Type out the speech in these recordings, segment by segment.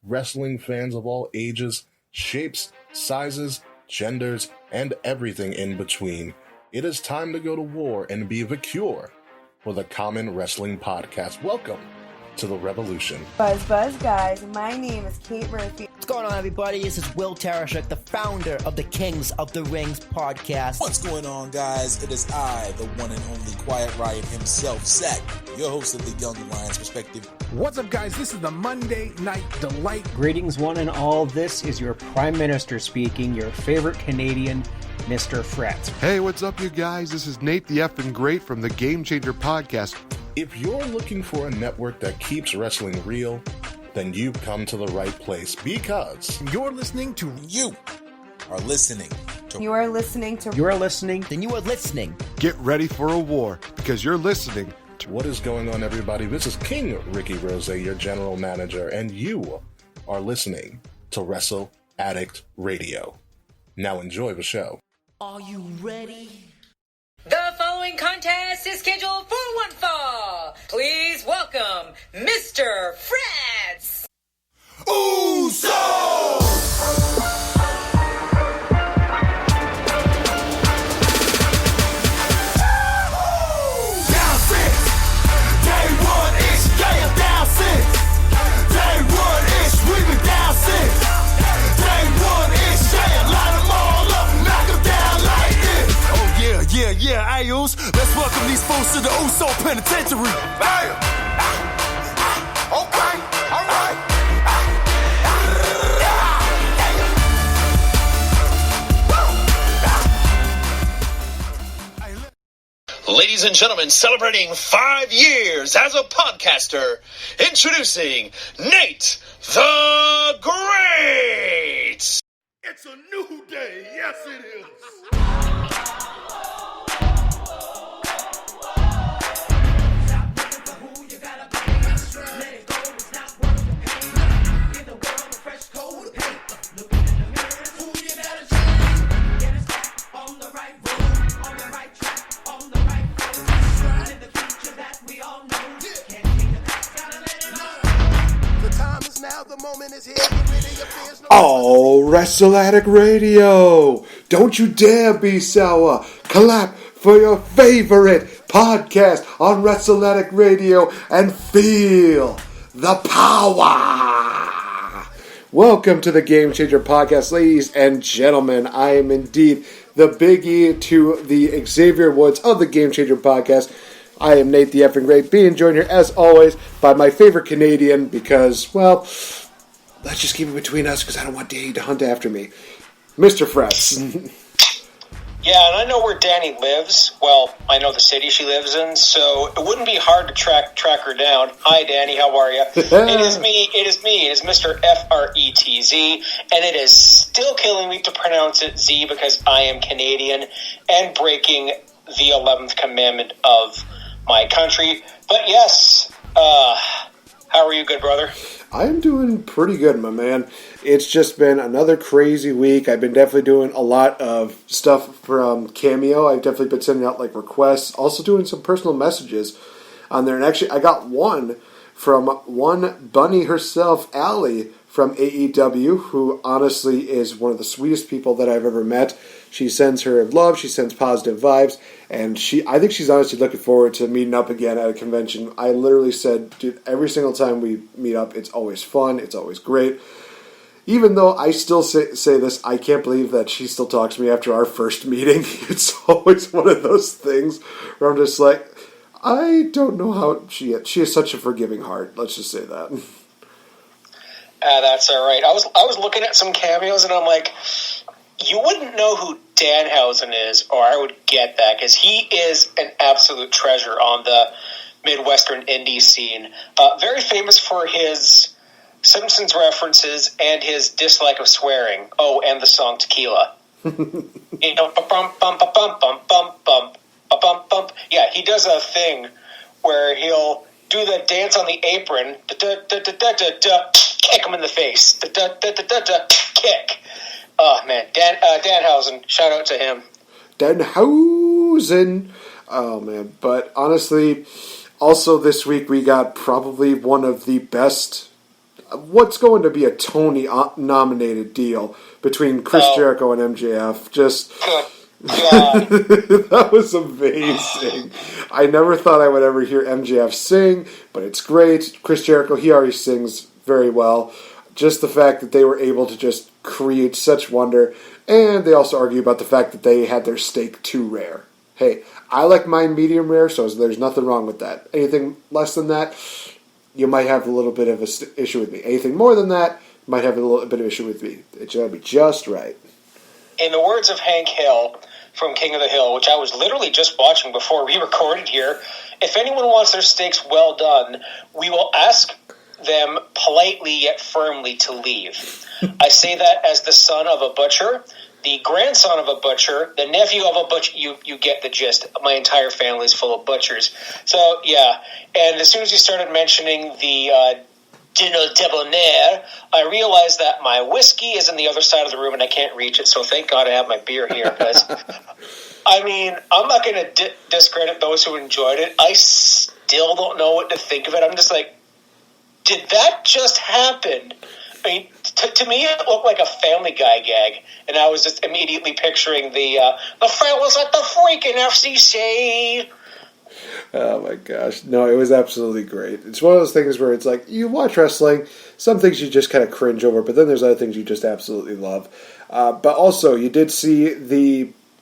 wrestling fans of all ages, shapes, sizes, genders, and everything in between. It is time to go to war and be VicTori for the Common Wrestling Podcast. Welcome to the revolution. Buzz, guys. My name is Kate Murphy. What's going on, everybody? This is Will Tarashuk, the founder of the Kings of the Rings podcast. What's going on, guys? It is I, the one and only Quiet Riot himself, Zach, your host of the Young Lions Perspective. What's up, guys? This is the Monday Night Delight. Greetings, one and all. This is your Prime Minister speaking, your favorite Canadian, Mr. Fretz. Hey, what's up, you guys? This is NateFNGreat from the Game Changer podcast. If you're looking for a network that keeps wrestling real, then you've come to the right place because you're listening to... You are listening to... You are listening to... You are listening... Then you are listening. Get ready for a war because you're listening to... What is going on, everybody? This is King Ricky Rose, your general manager, and you are listening to Wrestle, Addict Radio. Now enjoy the show. Are you ready? The following contest is scheduled for one fall. Please welcome Mr. Fretz. Uso! Yeah, Ayos. Let's welcome these folks to the Uso Penitentiary. Bam! Okay, all right. Ladies and gentlemen, celebrating 5 years as a podcaster, introducing Nate the Great! It's a new day. Yes, it is. Oh, Wrestle Addict Radio! Don't you dare be sour! Clap for your favorite podcast on Wrestle Addict Radio and feel the power! Welcome to the Game Changer Podcast, ladies and gentlemen. I am indeed the Big E to the Xavier Woods of the Game Changer Podcast. I am Nate the Effing Great, being joined here, as always, by my favorite Canadian because, well... let's just keep it between us because I don't want Danny to hunt after me. Mr. Fretz. Yeah, and I know where Danny lives. Well, I know the city she lives in, so it wouldn't be hard to track her down. Hi, Danny, how are you? It is me, it is Mr. Fretz, and it is still killing me to pronounce it Z because I am Canadian and breaking the 11th commandment of my country. But yes, how are you, good brother? I'm doing pretty good, my man. It's just been another crazy week. I've been definitely doing a lot of stuff from Cameo. I've definitely been sending out like requests, also doing some personal messages on there. And actually, I got one from one bunny herself, Allie, from AEW, who honestly is one of the sweetest people that I've ever met. She sends her love, she sends positive vibes, and I think she's honestly looking forward to meeting up again at a convention. I literally said, dude, every single time we meet up, it's always fun, it's always great. Even though I still say this, I can't believe that she still talks to me after our first meeting. It's always one of those things where I'm just like, I don't know how she has such a forgiving heart. Let's just say that. That's all right. I was looking at some cameos, and I'm like, you wouldn't know who Danhausen is, or I would get that, because he is an absolute treasure on the Midwestern indie scene. Very famous for his Simpsons references and his dislike of swearing. Oh, and the song Tequila. You know, yeah, he does a thing where he'll do the dance on the apron, kick him in the face, kick. Oh, man, Danhausen, shout out to him. Danhausen. Oh, man, but honestly, also this week we got probably one of the best what's going to be a Tony-nominated deal between Chris Jericho and MJF. Just... God. That was amazing. I never thought I would ever hear MJF sing, but it's great. Chris Jericho, he already sings very well. Just the fact that they were able to just create such wonder, and they also argue about the fact that they had their steak too rare. Hey, I like mine medium rare, so there's nothing wrong with that. Anything less than that, you might have a little bit of an issue with me. Anything more than that, you might have a little bit of issue with me. It's going to be just right. In the words of Hank Hill from King of the Hill, which I was literally just watching before we recorded here, if anyone wants their steaks well done, we will ask them politely yet firmly to leave. I say that as the son of a butcher, the grandson of a butcher, the nephew of a butcher. You get the gist. My entire family is full of butchers. So, yeah. And as soon as you started mentioning the Dinner Debonair, I realized that my whiskey is on the other side of the room and I can't reach it, so thank God I have my beer here. Because, I mean, I'm not going to discredit those who enjoyed it. I still don't know what to think of it. I'm just like, did that just happen? I mean, to me, it looked like a Family Guy gag, and I was just immediately picturing the friend was at the freaking FCC. Oh my gosh. No, it was absolutely great. It's one of those things where it's like, you watch wrestling, some things you just kind of cringe over, but then there's other things you just absolutely love. But also, you did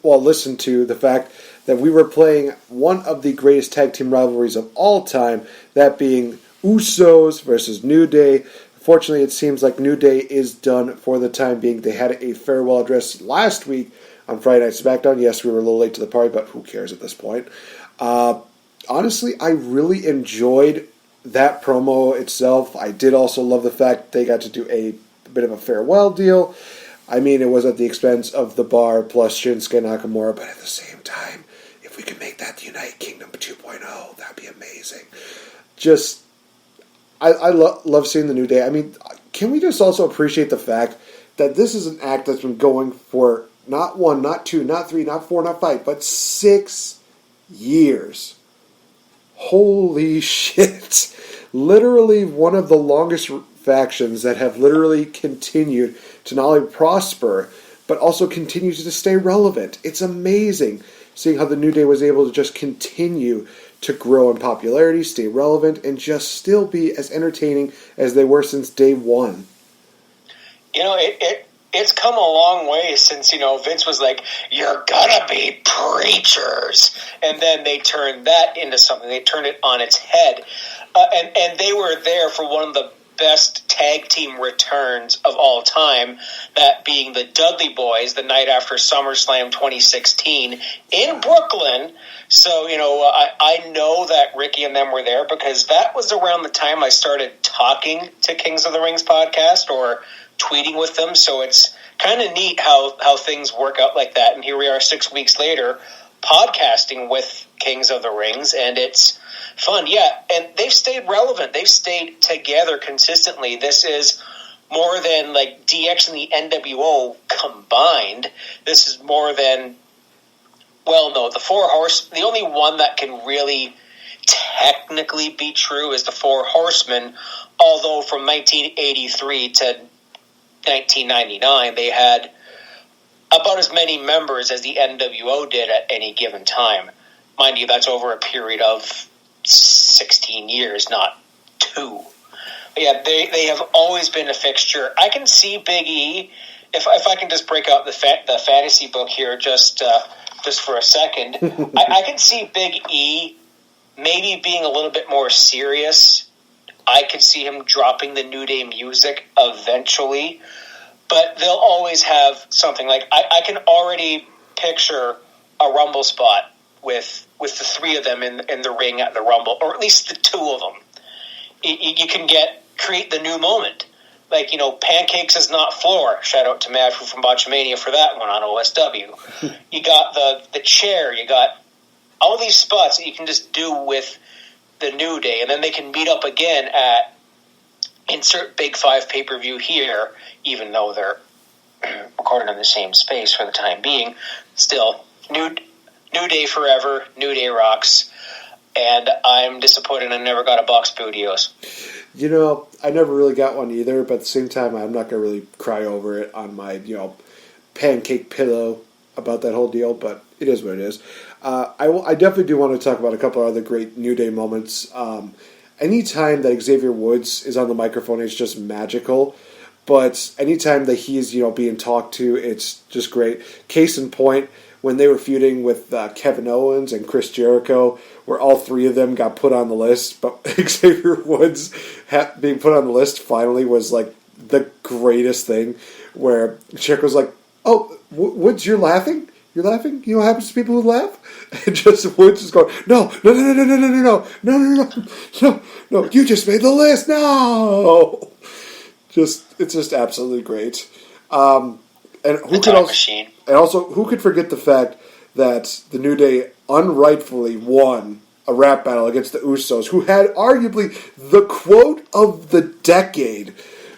listen to the fact that we were playing one of the greatest tag team rivalries of all time, that being Usos versus New Day. Fortunately, it seems like New Day is done for the time being. They had a farewell address last week on Friday Night SmackDown. Yes, we were a little late to the party, but who cares at this point? Honestly, I really enjoyed that promo itself. I did also love the fact they got to do a bit of a farewell deal. I mean, it was at the expense of the Bar plus Shinsuke Nakamura, but at the same time, if we could make that the United Kingdom 2.0, that would be amazing. Just, I love seeing the New Day. I mean, can we just also appreciate the fact that this is an act that's been going for not 1, not 2, not 3, not 4, not 5, but 6 years. Holy shit. Literally one of the longest factions that have literally continued to not only prosper, but also continues to stay relevant. It's amazing seeing how the New Day was able to just continue to grow in popularity, stay relevant, and just still be as entertaining as they were since day one. You know, it's come a long way since, Vince was like, you're gonna be preachers. And then they turned that into something. They turned it on its head. And they were there for one of the best tag team returns of all time, that being the Dudley Boys the night after SummerSlam 2016 in Brooklyn. So, I know that Ricky and them were there because that was around the time I started talking to Kings of the Rings podcast or tweeting with them. So it's kind of neat how things work out like that. And here we are 6 weeks later podcasting with Kings of the Rings, and it's fun. Yeah, and they've stayed relevant. They've stayed together consistently. This is more than like DX and the NWO combined. This is more than, well, no, the Four Horsemen. The only one that can really technically be true is the Four Horsemen, although from 1983 to 1999, they had about as many members as the NWO did at any given time. Mind you, that's over a period of 16 years, not 2. But yeah, they have always been a fixture. I can see Big E, if I can just break out the fantasy book here just for a second, I can see Big E maybe being a little bit more serious. I could see him dropping the New Day music eventually, but they'll always have something. Like I can already picture a Rumble spot with the 3 of them in the ring at the Rumble, or at least the 2 of them. You can create the new moment. Like, pancakes is not floor. Shout out to Madfu from Botchamania for that one on OSW. You got the chair. You got all these spots that you can just do with the New Day, and then they can meet up again at insert Big 5 pay-per-view here, even though they're recorded in the same space for the time being. Still, New Day forever, New Day rocks, and I'm disappointed I never got a Box Studios. You know, I never really got one either, but at the same time, I'm not going to really cry over it on my, pancake pillow about that whole deal, but it is what it is. I definitely do want to talk about a couple of other great New Day moments. Anytime that Xavier Woods is on the microphone, it's just magical. But anytime that he's, being talked to, it's just great. Case in point, when they were feuding with Kevin Owens and Chris Jericho, where all three of them got put on the list, but Xavier Woods being put on the list finally was like the greatest thing, where Jericho's like, "Oh, Woods, you're laughing? You're laughing? You know what happens to people who laugh?" And just Woods is going, no, you just made the list, no! It's just absolutely great. And who could who could forget the fact that the New Day unrightfully won a rap battle against the Usos, who had arguably the quote of the decade,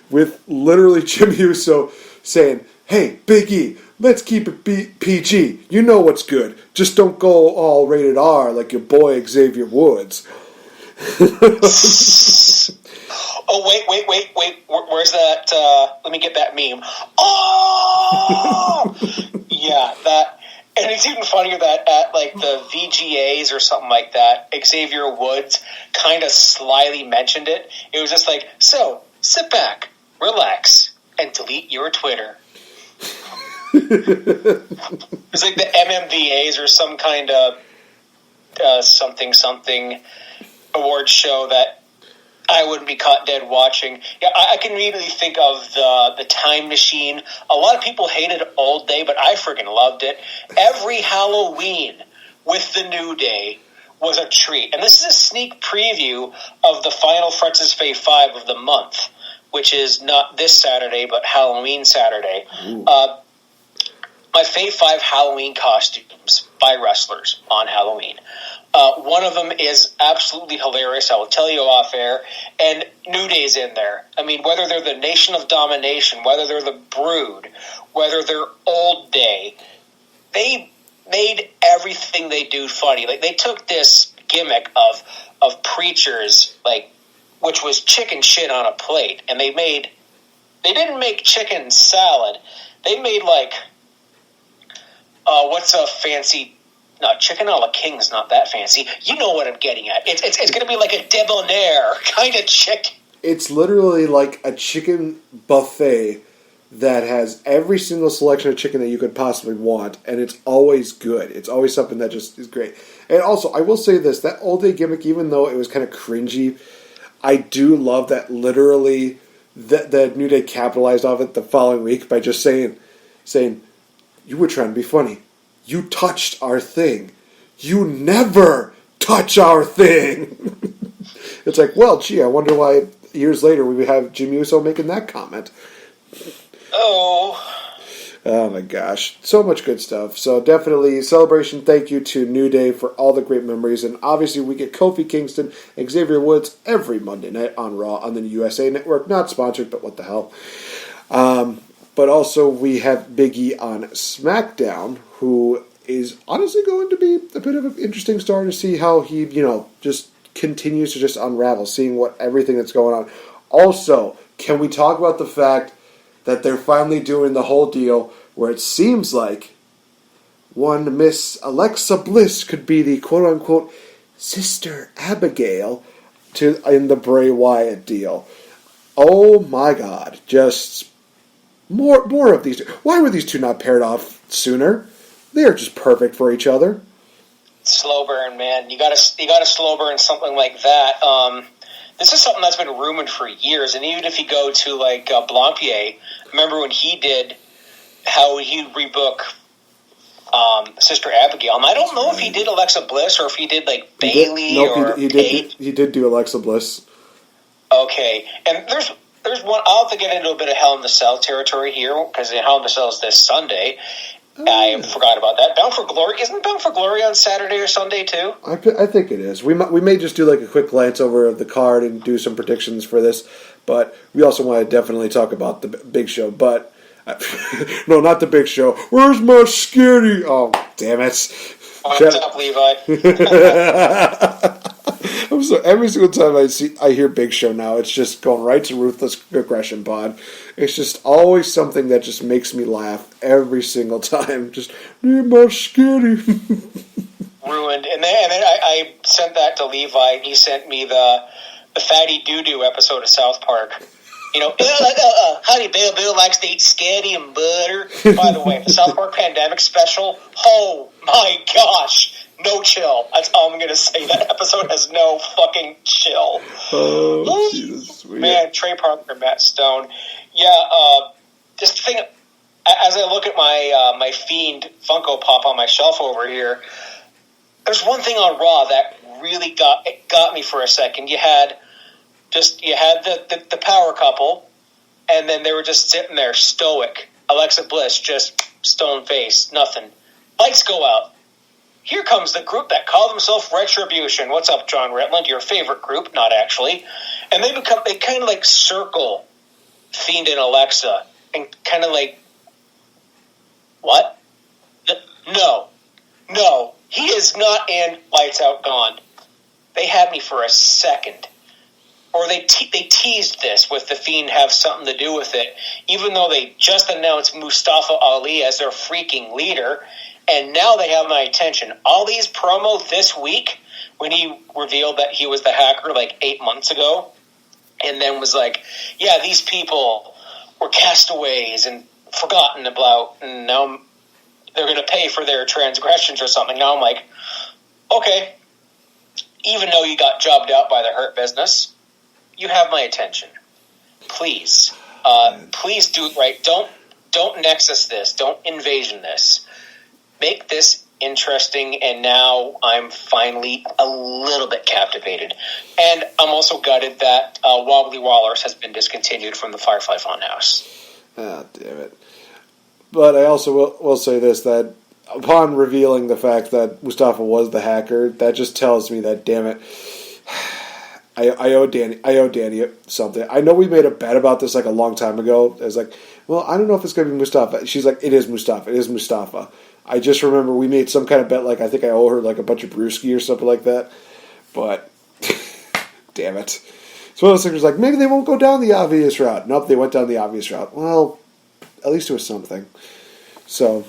with literally Jimmy Uso saying, "Hey, Big E, let's keep it PG. You know what's good. Just don't go all rated R like your boy Xavier Woods." Oh, wait. Where's that? Let me get that meme. Oh! Yeah, that. And it's even funnier that at like the VGAs or something like that, Xavier Woods kind of slyly mentioned it. It was just like, so, sit back, relax, and delete your Twitter. It's like the MMVAs or some kind of something award show that I wouldn't be caught dead watching. Yeah, I can immediately think of the Time Machine. A lot of people hated it all day, but I freaking loved it. Every Halloween with the New Day was a treat. And this is a sneak preview of the final Fretz's Fave 5 of the month, which is not this Saturday, but Halloween Saturday. My Fave 5 Halloween costumes by wrestlers on Halloween. One of them is absolutely hilarious. I will tell you off air. And New Day's in there. I mean, whether they're the Nation of Domination, whether they're the Brood, whether they're Old Day, they made everything they do funny. Like, they took this gimmick of preachers, like, which was chicken shit on a plate, and they didn't make chicken salad. They made, like, what's a fancy... No, chicken a la king is not that fancy. You know what I'm getting at. It's going to be like a debonair kind of chicken. It's literally like a chicken buffet that has every single selection of chicken that you could possibly want, and it's always good. It's always something that just is great. And also, I will say this, that Old Day gimmick, even though it was kind of cringy, I do love that literally the New Day capitalized off it the following week by just saying, "You were trying to be funny. You touched our thing. You never touch our thing." It's like, well, gee, I wonder why years later we have Jimmy Uso making that comment. Oh my gosh. So much good stuff. So definitely, celebration, thank you to New Day for all the great memories. And obviously we get Kofi Kingston and Xavier Woods every Monday night on Raw on the USA Network. Not sponsored, but what the hell. But also we have Big E on SmackDown, who is honestly going to be a bit of an interesting story to see how he, just continues to just unravel, seeing everything that's going on. Also, can we talk about the fact that they're finally doing the whole deal where it seems like one Miss Alexa Bliss could be the quote-unquote Sister Abigail in the Bray Wyatt deal. Oh my God, just... More of these two. Why were these two not paired off sooner? They are just perfect for each other. Slow burn, man. You gotta slow burn something like that. This is something that's been rumored for years, and even if you go to like Blampier, remember when he did how he'd rebook Sister Abigail? And I don't know if he did Alexa Bliss or if he did like Bailey or Paige. He did do Alexa Bliss. Okay, and there's one. I'll have to get into a bit of Hell in the Cell territory here because Hell in the Cell is this Sunday. I forgot about that. Bound for Glory, isn't Bound for Glory on Saturday or Sunday too? I think it is. We may just do like a quick glance over of the card and do some predictions for this, but we also want to definitely talk about the big show. But no, not the big show. Where's my skitty? Oh, damn it! What's up, Levi? I'm So every single time I hear Big Show now, it's just going right to Ruthless Aggression Pod. It's just always something that just makes me laugh every single time. Just, need my skinny. Ruined. And then I sent that to Levi, and he sent me the Fatty Doo-Doo episode of South Park. You know, Honey Bill likes to eat sketty and butter. By the way, the South Park Pandemic special, oh my gosh, no chill. That's all I'm going to say. That episode has no fucking chill. Oh, Jesus. Man, Trey Parker, Matt Stone. Yeah, just think, as I look at my Fiend Funko Pop on my shelf over here, there's one thing on Raw that really got me for a second. You had the power couple, and then they were just sitting there stoic. Alexa Bliss, just stone face, nothing. Lights go out. Here comes the group that called themselves Retribution. What's up, John Retland? Your favorite group? Not actually. And they kind of like circle Fiend and Alexa, and kind of like, what? No, he is not in Lights Out Gone. They had me for a second. Or they teased this with the Fiend have something to do with it, even though they just announced Mustafa Ali as their freaking leader, and now they have my attention. Ali's promo this week, when he revealed that he was the hacker like 8 months ago, and then was like, yeah, these people were castaways and forgotten about, and now they're going to pay for their transgressions or something. Now I'm like, okay, even though you got jobbed out by the Hurt Business, you have my attention. Please. Please do it right. Don't Nexus this. Don't Invasion this. Make this interesting, and now I'm finally a little bit captivated. And I'm also gutted that Wobbly Wallers has been discontinued from the Firefly Funhouse. Ah, damn it. But I also will say this, that upon revealing the fact that Mustafa was the hacker, that just tells me that, damn it, I owe Danny something. I know we made a bet about this like a long time ago. I was like, well, I don't know if it's going to be Mustafa. She's like, it is Mustafa. It is Mustafa. I just remember we made some kind of bet, like I think I owe her like a bunch of brewski or something like that. But, damn it. It's one of those things like, maybe they won't go down the obvious route. Nope, they went down the obvious route. Well, at least it was something. So.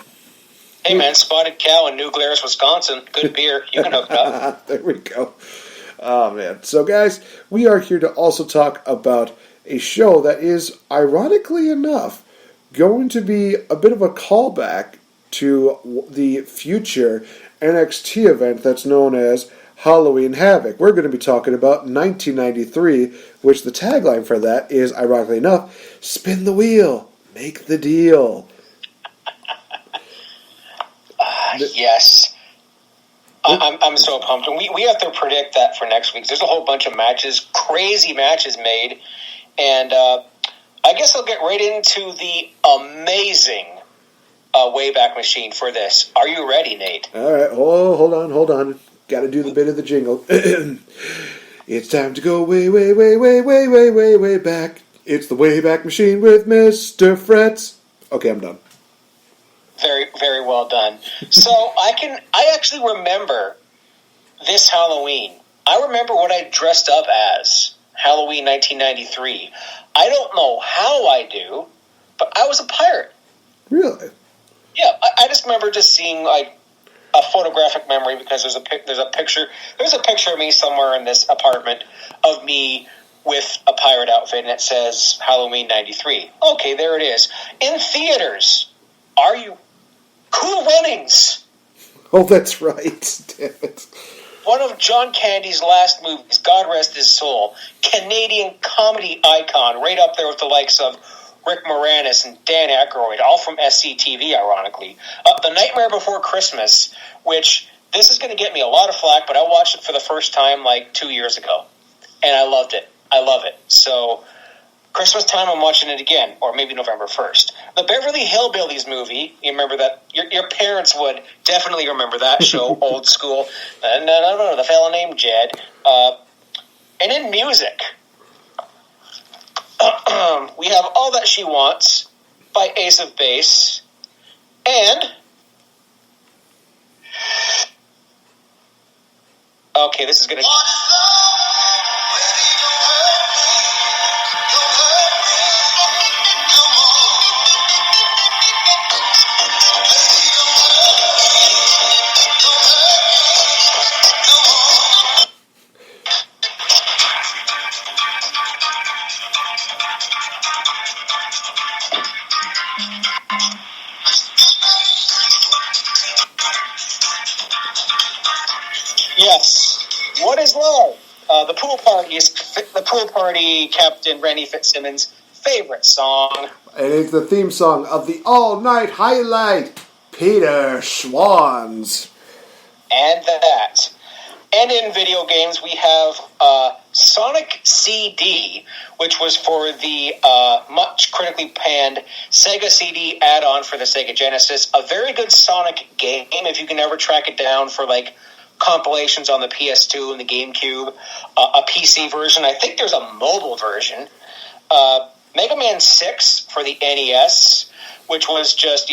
Hey man, Spotted Cow in New Glarus, Wisconsin. Good beer. You can hook it up. There we go. Oh, man. So, guys, we are here to also talk about a show that is, ironically enough, going to be a bit of a callback to the future NXT event that's known as Halloween Havoc. We're going to be talking about 1993, which the tagline for that is, ironically enough, spin the wheel, make the deal. Yes. I'm so pumped. And we have to predict that for next week. There's a whole bunch of matches, crazy matches made. And I guess I'll get right into the amazing Wayback Machine for this. Are you ready, Nate? All right. Oh, hold on. Got to do the bit of the jingle. It's time to go way, way, way, way, way, way, way, way back. It's the Wayback Machine with Mr. Fretz. Okay, I'm done. Very, very well done. So I actually remember this Halloween. I remember what I dressed up as Halloween 1993. I don't know how I do, but I was a pirate. Really? Yeah, I just remember just seeing like a photographic memory because there's a picture of me somewhere in this apartment of me with a pirate outfit, and it says Halloween 93. Okay, there it is. In theaters. Are you Cool Runnings? Oh, that's right. Damn it. One of John Candy's last movies, God rest his soul. Canadian comedy icon, right up there with the likes of Rick Moranis and Dan Aykroyd, all from SCTV, ironically. The Nightmare Before Christmas, which this is going to get me a lot of flack, but I watched it for the first time like 2 years ago, and I loved it. I love it. So Christmas time, I'm watching it again, or maybe November 1st. The Beverly Hillbillies movie, you remember that? Your parents would definitely remember that show, old school. No, the fellow named Jed. And in music, we have All That She Wants by Ace of Base, and Okay, this is going to... Yes. What is love? The pool party Captain Randy Fitzsimmons' favorite song. And it's the theme song of the all-night highlight, Peter Schwann's. And that. And in video games, we have Sonic CD, which was for the much critically panned Sega CD add-on for the Sega Genesis. A very good Sonic game, if you can ever track it down for, like, compilations on the PS2 and the GameCube. A PC version. I think there's a mobile version. Mega Man 6 for the NES, which was just,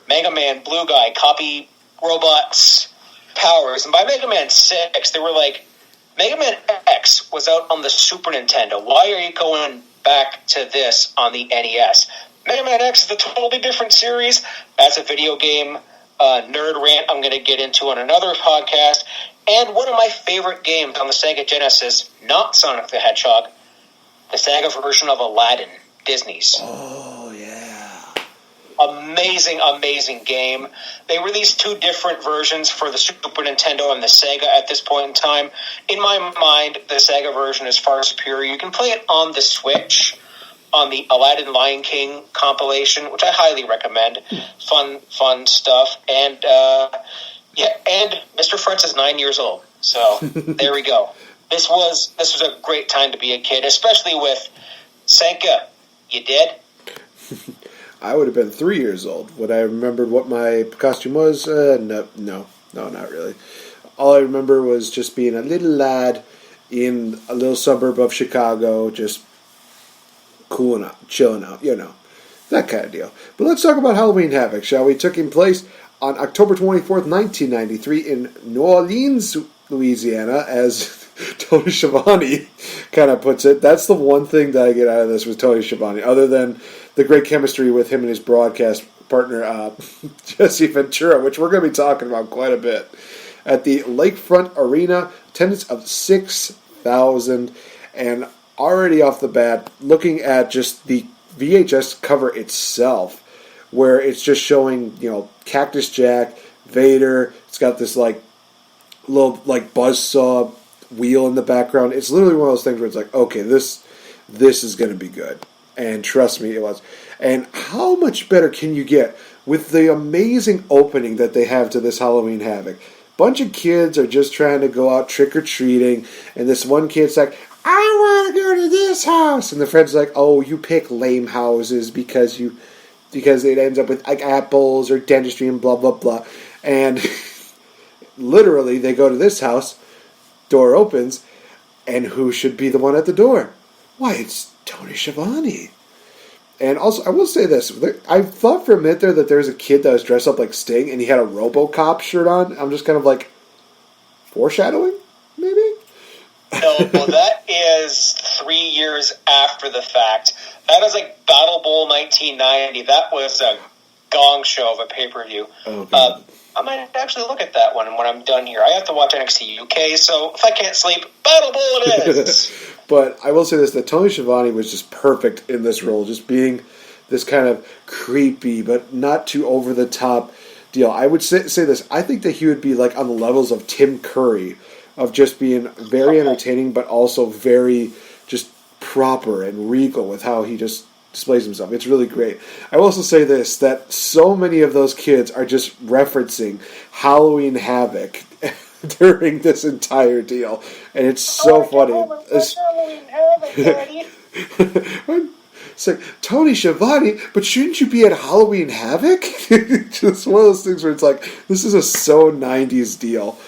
Mega Man, Blue Guy, copy robots, powers. And by Mega Man 6, they were like, Mega Man X was out on the Super Nintendo. Why are you going back to this on the NES? Mega Man X is a totally different series. That's a video game nerd rant I'm going to get into on another podcast. And one of my favorite games on the Sega Genesis, not Sonic the Hedgehog, the Sega version of Aladdin, Disney's. Oh, yeah. Amazing, amazing game. They released 2 different versions for the Super Nintendo and the Sega at this point in time. In my mind, the Sega version is far superior. You can play it on the Switch, on the Aladdin Lion King compilation, which I highly recommend. Fun stuff. And, and Mr. Fretz is 9 years old. So, there we go. This was a great time to be a kid, especially with Senka. You dead? I would have been 3 years old. Would I remembered what my costume was? No, not really. All I remember was just being a little lad in a little suburb of Chicago, just cooling out, chilling out, that kind of deal. But let's talk about Halloween Havoc, shall we? Taking place on October 24th, 1993 in New Orleans, Louisiana, as Tony Schiavone kind of puts it. That's the one thing that I get out of this with Tony Schiavone, other than the great chemistry with him and his broadcast partner, Jesse Ventura, which we're going to be talking about quite a bit. At the Lakefront Arena, attendance of 6,000, and already off the bat, looking at just the VHS cover itself, where it's just showing, Cactus Jack, Vader, it's got this, little, buzzsaw wheel in the background. It's literally one of those things where it's like, okay, this is going to be good. And trust me, it was. And how much better can you get with the amazing opening that they have to this Halloween Havoc? Bunch of kids are just trying to go out trick-or-treating, and this one kid's like, I want to go to this house. And the friend's like, oh, you pick lame houses because it ends up with apples or dentistry and blah, blah, blah. And literally, they go to this house, door opens, and who should be the one at the door? Why, it's Tony Schiavone. And also, I will say this. I thought for a minute there that there was a kid that was dressed up like Sting, and he had a RoboCop shirt on. I'm just kind of like, foreshadowing, maybe? No, that is 3 years after the fact. That is like Battle Bowl 1990. That was a gong show of a pay-per-view. Oh, I might actually look at that one when I'm done here. I have to watch NXT UK, so if I can't sleep, Battle Bowl it is. But I will say this, that Tony Schiavone was just perfect in this role, just being this kind of creepy but not too over-the-top deal. I would say this, I think that he would be like on the levels of Tim Curry, of just being very entertaining but also very just proper and regal with how he just displays himself. It's really great. I will also say this, that so many of those kids are just referencing Halloween Havoc during this entire deal, and it's so funny. Halloween Havoc, Daddy. It's like, Tony Schiavone, but shouldn't you be at Halloween Havoc? Just one of those things where it's like, this is a so 90s deal.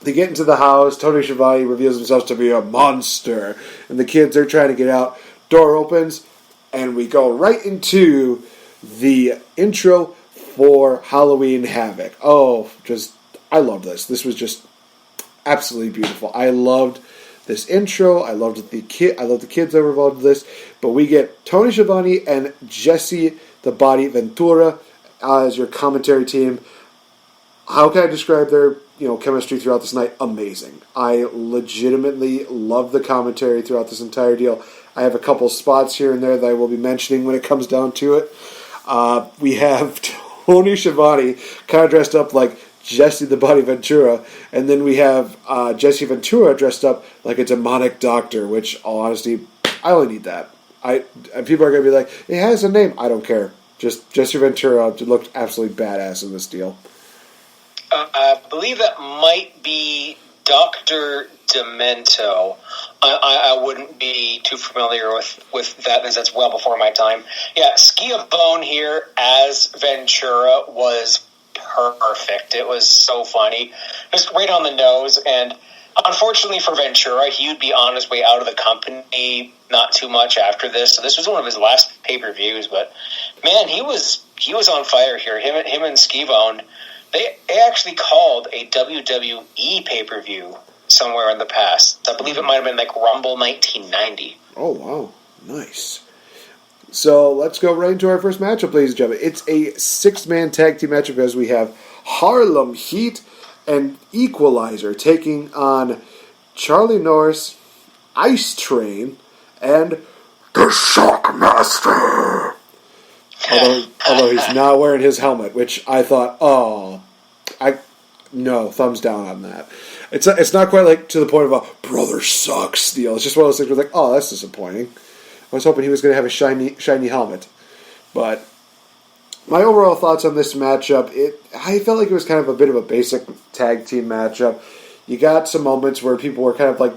They get into the house, Tony Schiavone reveals himself to be a monster, and the kids are trying to get out. Door opens, and we go right into the intro for Halloween Havoc. Oh, I love this. This was just absolutely beautiful. I loved this intro. I loved the kids that were involved in this. But we get Tony Schiavone and Jesse the Body Ventura as your commentary team. How can I describe their chemistry throughout this night? Amazing. I legitimately love the commentary throughout this entire deal. I have a couple spots here and there that I will be mentioning when it comes down to it. We have Tony Schiavone kind of dressed up like Jesse the Body Ventura, and then we have Jesse Ventura dressed up like a demonic doctor, which, all honesty, I only need that. People are going to be like, it has a name. I don't care. Just Jesse Ventura looked absolutely badass in this deal. I believe that might be Dr. Demento. I wouldn't be too familiar with that, because that's well before my time. Yeah, Schiavone here as Ventura was perfect. It was so funny. Just right on the nose, and unfortunately for Ventura, he would be on his way out of the company not too much after this. So this was one of his last pay-per-views, but man, he was on fire here. Him and Schiavone, they actually called a WWE pay-per-view somewhere in the past. I believe it might have been like Rumble 1990. Oh, wow. Nice. So let's go right into our first matchup, ladies and gentlemen. It's a 6-man tag team matchup as we have Harlem Heat and Equalizer taking on Charlie Norris, Ice Train, and the Shockmaster. Although he's not wearing his helmet, which I thought, no, thumbs down on that. It's not quite like to the point of a brother sucks deal. It's just one of those things where like, oh, that's disappointing. I was hoping he was going to have a shiny helmet. But my overall thoughts on this matchup, I felt like it was kind of a bit of a basic tag team matchup. You got some moments where people were kind of like,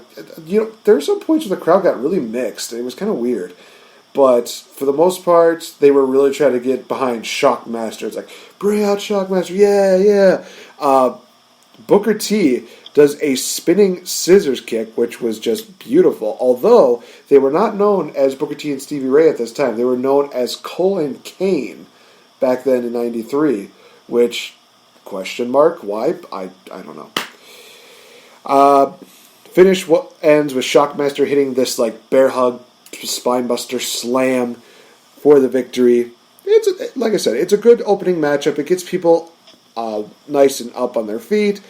there were some points where the crowd got really mixed. It was kind of weird. But for the most part, they were really trying to get behind Shockmaster. It's like, bring out Shockmaster, yeah. Booker T does a spinning scissors kick, which was just beautiful. Although they were not known as Booker T and Stevie Ray at this time. They were known as Cole and Kane back then in '93, which, question mark, why? I don't know. Finish what ends with Shockmaster hitting this like bear hug, spinebuster slam for the victory. Like I said, it's a good opening matchup. It gets people nice and up on their feet.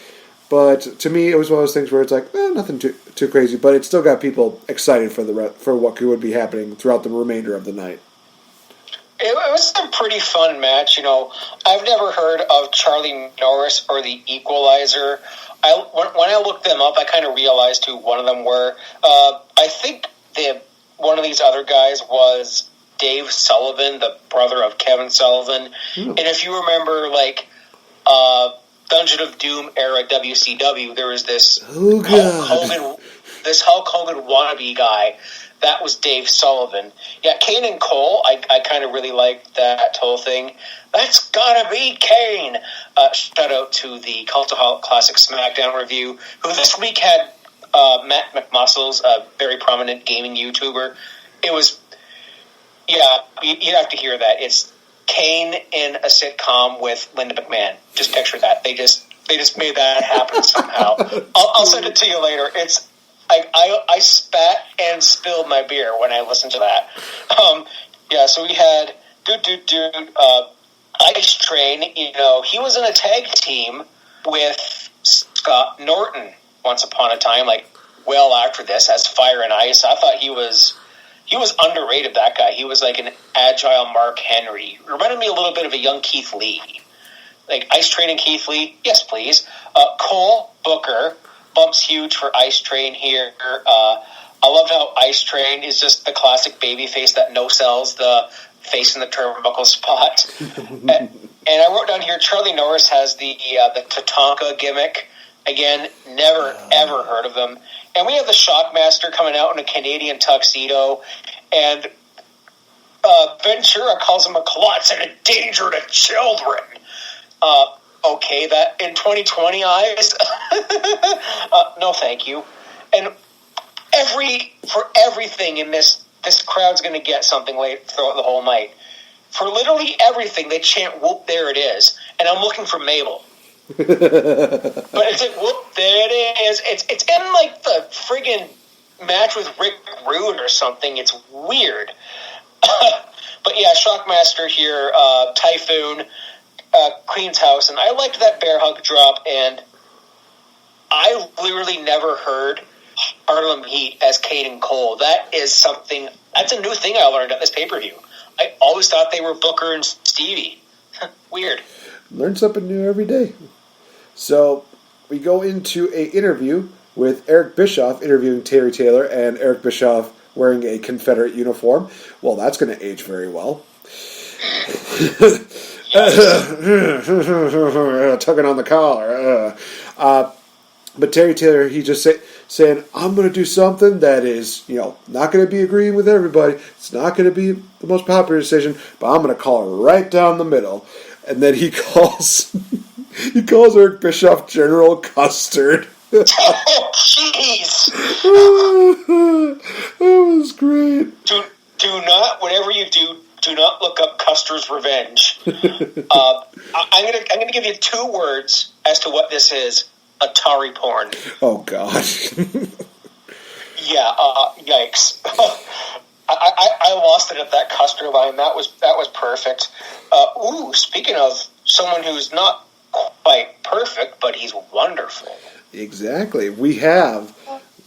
But to me, it was one of those things where it's like, nothing too crazy. But it still got people excited for what would be happening throughout the remainder of the night. It was a pretty fun match. I've never heard of Charlie Norris or the Equalizer. When I looked them up, I kind of realized who one of them were. I think one of these other guys was Dave Sullivan, the brother of Kevin Sullivan. And if you remember, Dungeon of Doom era WCW, there was this Hulk Hogan wannabe guy. That was Dave Sullivan. Yeah, Kane and Cole, I kind of really liked that whole thing. That's gotta be Kane. Shout out to the Cultaholic Classic SmackDown review, who this week had Matt McMuscles, a very prominent gaming YouTuber. It was, you'd have to hear that. It's Kane in a sitcom with Linda McMahon. Just picture that. They just made that happen somehow. I'll send it to you later. It's I spat and spilled my beer when I listened to that. So we had Ice Train. He was in a tag team with Scott Norton once upon a time, well after this, as Fire and Ice. I thought he was underrated, that guy. He was like an agile Mark Henry. Reminded me a little bit of a young Keith Lee. Like Ice Train and Keith Lee? Yes, please. Cole Booker, bumps huge for Ice Train here. I love how Ice Train is just the classic baby face that no-sells the face in the turnbuckle spot. and I wrote down here, Charlie Norris has the Tatanka gimmick. Again, never, ever heard of them. And we have the Shockmaster coming out in a Canadian tuxedo, and Ventura calls him a klutz and a danger to children. Okay, that in 2020 eyes? No, thank you. And for everything in this crowd's going to get something late throughout the whole night. For literally everything, they chant, "Whoop, there it is." And I'm looking for Mabel. But it's like, whoop, there it is. It's in like the friggin' match with Rick Rude or something. It's weird. But yeah, Shockmaster here, Typhoon, Queen's House, and I liked that bear hug drop, and I literally never heard Harlem Heat as Kate and Cole. That is something, that's a new thing I learned at this pay-per-view. I always thought they were Booker and Stevie. Weird. Learn something new every day. So we go into a interview with Eric Bischoff interviewing Terry Taylor, and Eric Bischoff wearing a Confederate uniform. Well, that's going to age very well. Tugging on the collar. But Terry Taylor, he just saying, I'm going to do something that is, not going to be agreeing with everybody. It's not going to be the most popular decision, but I'm going to call it right down the middle. And then he calls Eric Bischoff General Custard. Oh, jeez. That was great. Do not, whatever you do not look up Custer's Revenge. I'm gonna give you 2 words as to what this is. Atari porn. Oh, God. Yeah, yikes. I lost it at that Custer line. That was perfect. Speaking of someone who's not quite perfect, but he's wonderful. Exactly. We have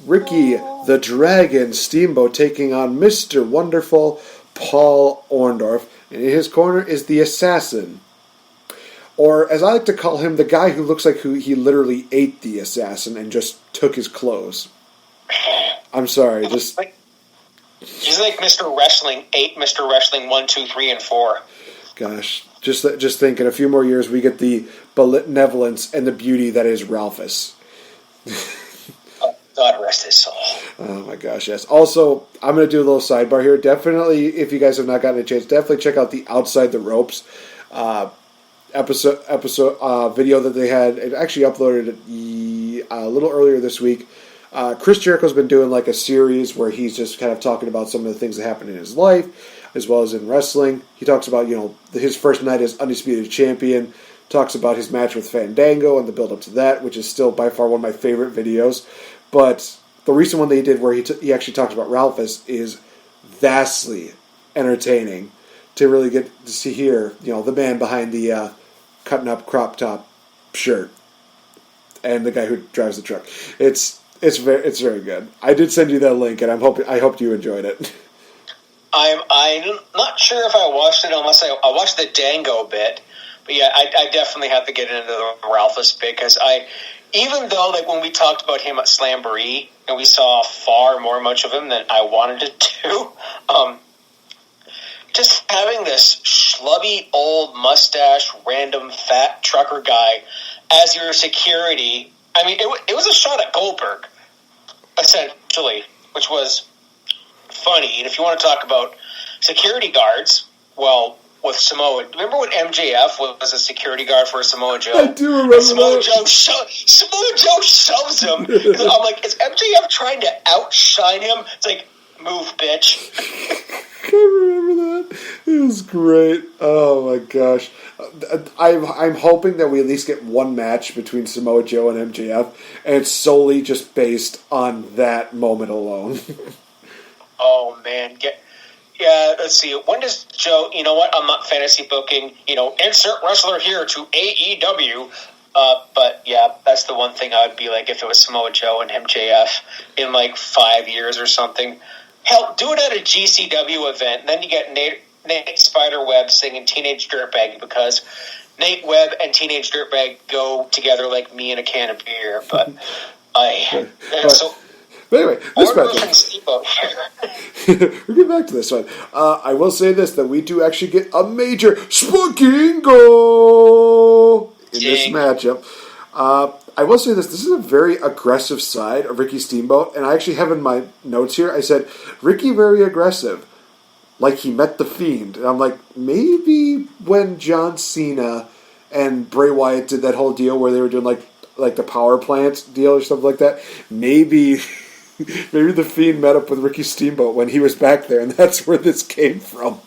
Ricky the Dragon Steamboat taking on Mr. Wonderful Paul Orndorff, and in his corner is the Assassin. Or, as I like to call him, the guy who looks like he literally ate the Assassin and just took his clothes. I'm sorry, he's like Mr. Wrestling 8, Mr. Wrestling 1, 2, 3, and 4. Gosh, just think, in a few more years we get the benevolence and the beauty that is Ralphus. Oh, God rest his soul. Oh my gosh, yes. Also, I'm going to do a little sidebar here. Definitely, if you guys have not gotten a chance, definitely check out the Outside the Ropes episode video that they had. It actually uploaded a little earlier this week. Chris Jericho's been doing like a series where he's just kind of talking about some of the things that happened in his life, as well as in wrestling. He talks about, his first night as Undisputed Champion, talks about his match with Fandango and the build-up to that, which is still by far one of my favorite videos. But the recent one that he did where he actually talks about Ralphus is vastly entertaining to really get to see here, the man behind the cutting up crop top shirt and the guy who drives the truck. It's very good. I did send you that link, and I hope you enjoyed it. I'm not sure if I watched it unless I watched the Dango bit, but yeah, I definitely have to get into the Ralphus bit because even though like when we talked about him at Slamboree and we saw far more much of him than I wanted to do, just having this schlubby old mustache, random fat trucker guy as your security. I mean, it was a shot at Goldberg, essentially, which was funny. And if you want to talk about security guards, well, with Samoa, remember when MJF was a security guard for Samoa Joe? I do remember Samoa that. Samoa Joe shoves him. I'm like, is MJF trying to outshine him? It's like, move, bitch. I remember that. It was great. Oh my gosh. I'm hoping that we at least get one match between Samoa Joe and MJF, and it's solely just based on that moment alone. Oh man, yeah. Let's see. When does Joe? You know what? I'm not fantasy booking. Insert wrestler here to AEW. But yeah, that's the one thing I would be like if it was Samoa Joe and MJF in like 5 years or something. Hell, do it at a GCW event. And then you get Nate Spiderweb singing Teenage Dirtbag because Nate Webb and Teenage Dirtbag go together like me and a can of beer. But But anyway, this match. We'll get back to this one. I will say this, that we do actually get a major spooking goal in this matchup. I will say this is a very aggressive side of Ricky Steamboat, and I actually have in my notes here, I said, Ricky very aggressive, like he met the Fiend. And I'm like, maybe when John Cena and Bray Wyatt did that whole deal where they were doing like the power plant deal or something like that, maybe the Fiend met up with Ricky Steamboat when he was back there, and that's where this came from.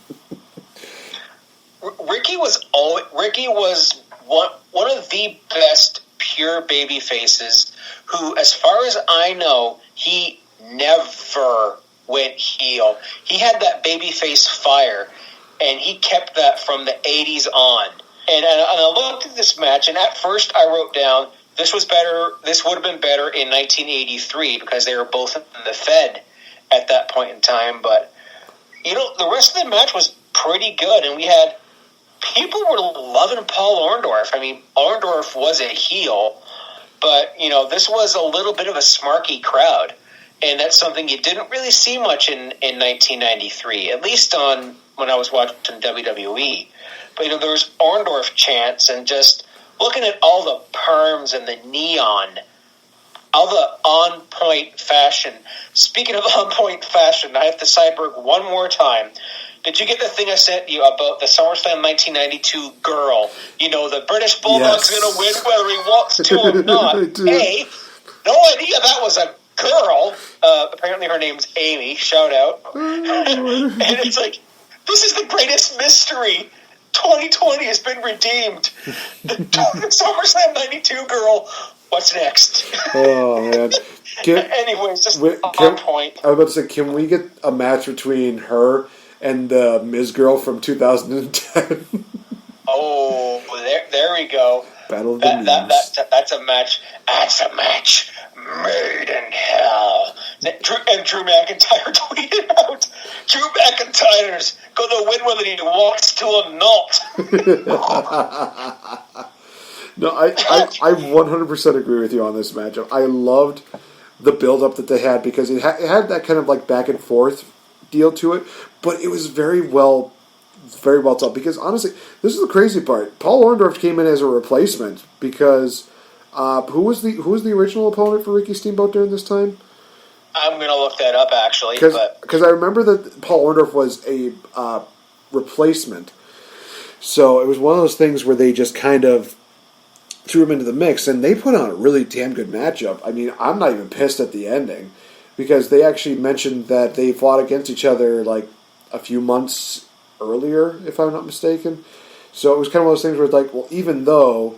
Ricky was one of the best pure baby faces who, as far as I know, he never went heel. He had that baby face fire, and he kept that from the 80s on. And I looked at this match, and at first I wrote down, this was better. This would have been better in 1983 because they were both in the Fed at that point in time. But, the rest of the match was pretty good, and we had people were loving Paul Orndorff. I mean, Orndorff was a heel, but, this was a little bit of a smarky crowd, and that's something you didn't really see much in 1993, at least when I was watching WWE. But, there was Orndorff chants, and just looking at all the perms and the neon, all the on-point fashion. Speaking of on-point fashion, I have to Cyborg one more time. Did you get the thing I sent you about the SummerSlam 1992 girl? The British Bulldog's going to win whether he wants to or not. A, no idea that was a girl. Apparently her name's Amy. Shout out. And it's like, this is the greatest mystery. 2020 has been redeemed. The SummerSlam 92 girl. What's next? Oh, man. Anyways, just on point. I was about to say, can we get a match between her and the Miz girl from 2010? Oh, there we go. Battle of the Miz. That's a match. That's a match made in hell. And Drew McIntyre tweeted out, Drew McIntyre's going to win whether he wants to or not. No, I 100% agree with you on this matchup. I loved the build-up that they had because it had that kind of like back and forth deal to it, but it was very well told. Because honestly, this is the crazy part. Paul Orndorff came in as a replacement because who was the original opponent for Ricky Steamboat during this time? I'm going to look that up actually, because I remember that Paul Orndorff was a replacement, so it was one of those things where they just kind of threw him into the mix, and they put on a really damn good matchup. I mean, I'm not even pissed at the ending, because they actually mentioned that they fought against each other like a few months earlier, if I'm not mistaken. So it was kind of one of those things where it's like, well, even though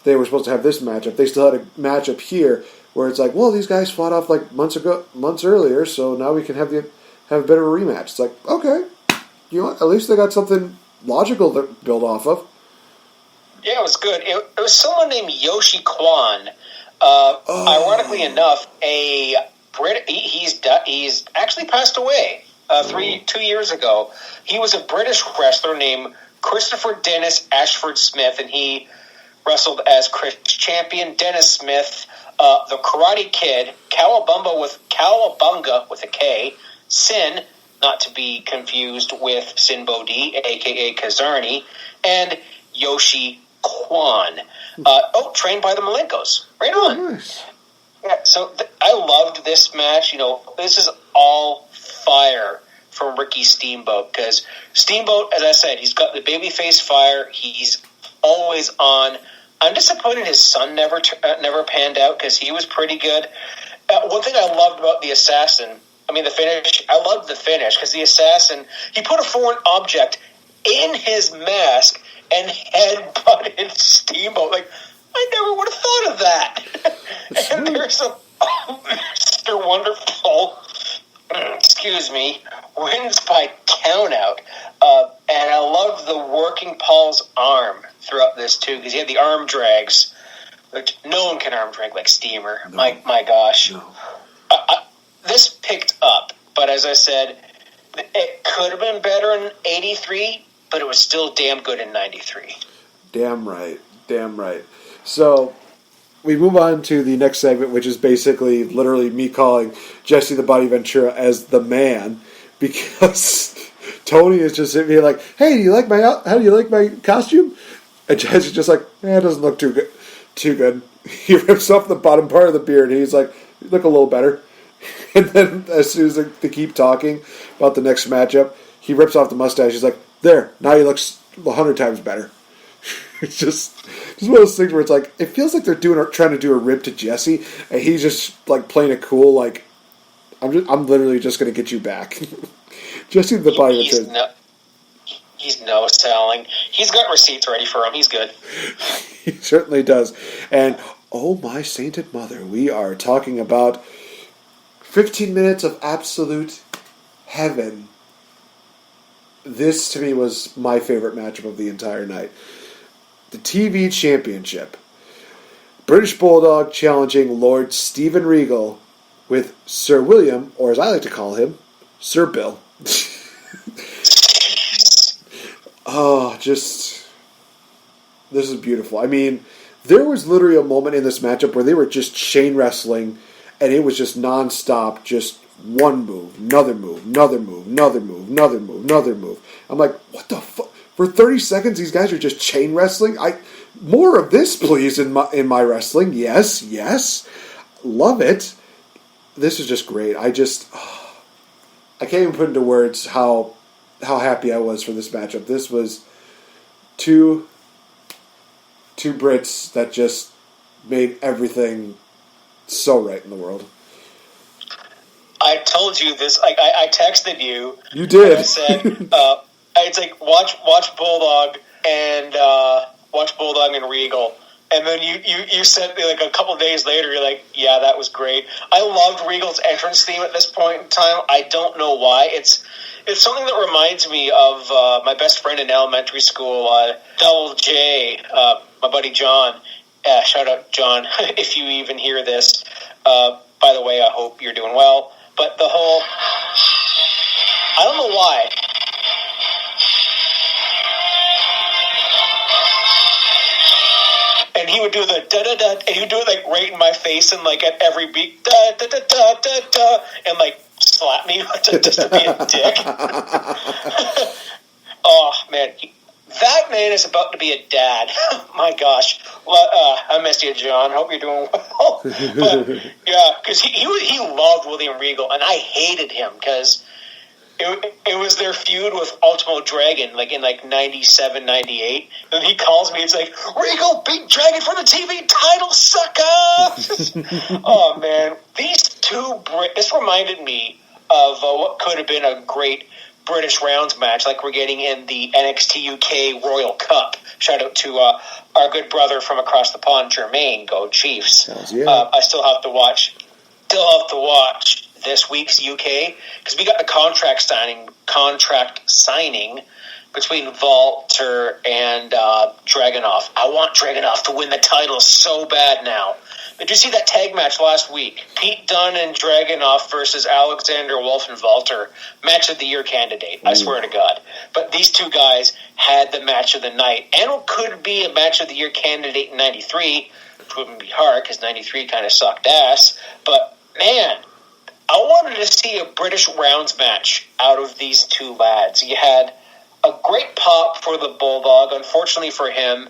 they were supposed to have this matchup, they still had a matchup here where it's like, well, these guys fought off like months earlier, so now we can have a bit of a rematch. It's like, okay, at least they got something logical to build off of. Yeah, it was good. It was someone named Yoshi Kwan. Ironically enough, a Brit. He's actually passed away 2 years ago. He was a British wrestler named Christopher Dennis Ashford Smith, and he wrestled as Chris Champion, Dennis Smith, the Karate Kid, Cowabunga with a K, Sin, not to be confused with Sin Bodhi, a.k.a. Kazarni, and Yoshi Kwan. Trained by the Malenkos. Right on. Nice. Yeah, so I loved this match. This is all fire from Ricky Steamboat, because Steamboat, as I said, he's got the babyface fire. He's always on. I'm disappointed his son never panned out, because he was pretty good. One thing I loved about the Assassin, the finish, I loved the finish, because the Assassin, he put a foreign object in his mask and headbutted Steamboat. Like, I never would have thought of that. And there's a Mr. Wonderful, wins by countout. And I love the working Paul's arm throughout this, too, because he had the arm drags. Which no one can arm drag like Steamer. No. My gosh. No. This picked up, but as I said, it could have been better in 83, but it was still damn good in 93. Damn right. So, we move on to the next segment, which is basically literally me calling Jesse the Body Ventura as the man, because Tony is just sitting here like, hey, how do you like my costume? And Jesse's just like, it doesn't look too good. He rips off the bottom part of the beard, and he's like, you look a little better. And then as soon as they keep talking about the next matchup, he rips off the mustache. He's like, there, now he looks 100 times better. It's just one of those things where it's like, it feels like they're trying to do a rib to Jesse, and he's just like playing it cool, like, I'm literally just going to get you back. Jesse the Body Ventura. He's no-selling. He's got receipts ready for him. He's good. He certainly does. And, oh my sainted mother, we are talking about 15 minutes of absolute heaven. This, to me, was my favorite matchup of the entire night. The TV Championship. British Bulldog challenging Lord Steven Regal with Sir William, or as I like to call him, Sir Bill. Oh, this is beautiful. I mean, there was literally a moment in this matchup where they were just chain wrestling, and it was just non-stop, just one move, another move, another move, another move, another move, another move. I'm like, what the fuck? For 30 seconds, these guys are just chain wrestling? More of this, please, in my wrestling. Yes. Love it. This is just great. I can't even put into words how happy I was for this matchup. This was two Brits that just made everything so right in the world. I told you this. I texted you. You did. I said, it's like watch Bulldog and Regal. And then you sent me like a couple of days later, you're like, yeah, that was great. I loved Regal's entrance theme at this point in time. I don't know why. It's something that reminds me of my best friend in elementary school, Double J, my buddy John. Shout out, John, if you even hear this. By the way, I hope you're doing well. But the whole... I don't know why. And he would do the da-da-da, and he would do it like right in my face and like at every beat, da-da-da-da-da-da, and like slap me just to be a dick. Oh, man. That man is about to be a dad. My gosh. Well, I missed you, John. Hope you're doing well. But, yeah, because he loved William Regal, and I hated him because it was their feud with Ultimo Dragon, like in like 97, 98. And he calls me, it's like, Regal beat Dragon for the TV title, sucker! Oh, man. These two this reminded me of what could have been a great British rounds match like we're getting in the NXT UK Royal Cup. Shout out to our good brother from across the pond, Jermaine. Go Chiefs. I still have to watch this week's UK because we got the contract signing between Walter and Dragunov. I want Dragunov to win the title so bad now. Did you see that tag match last week? Pete Dunne and Dragunov versus Alexander Wolf and Walter. Match of the year candidate. I swear to God. But these two guys had the match of the night. And it could be a match of the year candidate in 93, which wouldn't be hard because 93 kind of sucked ass. But, man, I wanted to see a British rounds match out of these two lads. You had a great pop for the Bulldog. Unfortunately for him,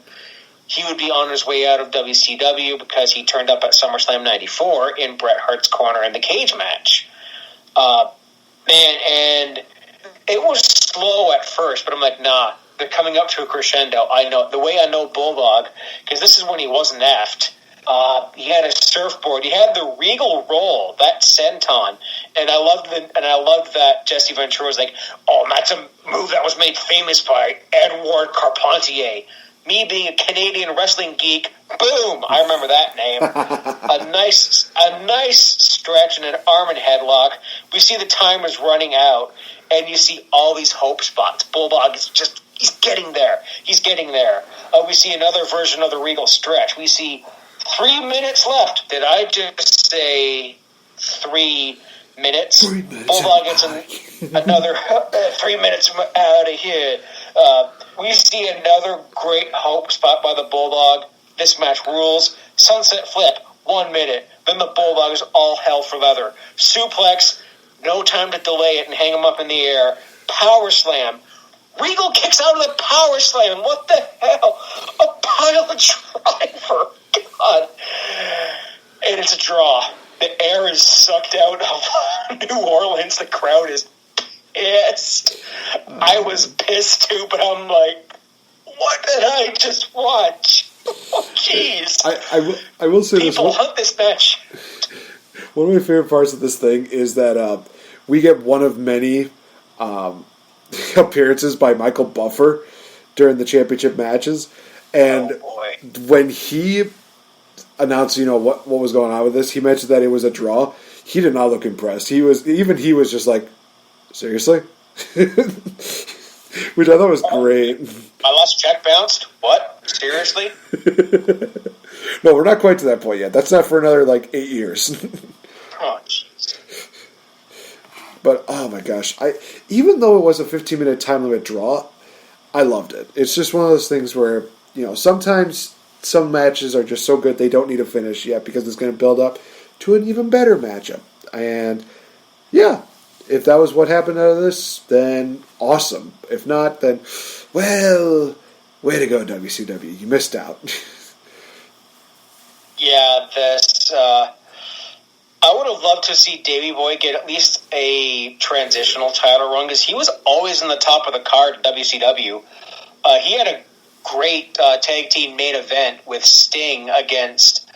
he would be on his way out of WCW because he turned up at SummerSlam 94 in Bret Hart's corner in the cage match. And it was slow at first, but I'm like, nah, they're coming up to a crescendo. I know the way I know Bulldog, because this is when he wasn't effed. He had a surfboard. He had the Regal roll, that senton, and I loved that Jesse Ventura was like, "Oh, that's a move that was made famous by Edward Carpentier." Me being a Canadian wrestling geek, boom! I remember that name. A nice stretch and an arm and headlock. We see the time is running out, and you see all these hope spots. Bulldog is he's getting there. He's getting there. We see another version of the Regal stretch. We see 3 minutes left. Did I just say 3 minutes? 3 minutes. Bulldog gets another 3 minutes out of here. We see another great hope spot by the Bulldog. This match rules. Sunset flip, 1 minute. Then the Bulldog is all hell for leather. Suplex, no time to delay it and hang him up in the air. Power slam. Regal kicks out of the power slam. What the hell? A pile of driver. God. And it's a draw. The air is sucked out of New Orleans. The crowd is pissed. I was pissed too, but I'm like, what did I just watch? Oh, jeez. I will say People this. hunt this match. One of my favorite parts of this thing is that we get one of many appearances by Michael Buffer during the championship matches. And when he announced, what was going on with this, he mentioned that it was a draw. He did not look impressed. He was just like, seriously? Which I thought was great. My last check bounced? What? Seriously? No, we're not quite to that point yet. That's not for another, 8 years. Oh, jeez. But, oh my gosh. Even though it was a 15-minute time limit draw, I loved it. It's just one of those things where, sometimes some matches are just so good they don't need a finish yet because it's going to build up to an even better matchup. And, yeah, if that was what happened out of this, then awesome. If not, then, well, way to go, WCW. You missed out. Yeah, I would have loved to see Davey Boy get at least a transitional title run because he was always in the top of the card at WCW. He had a great tag team main event with Sting against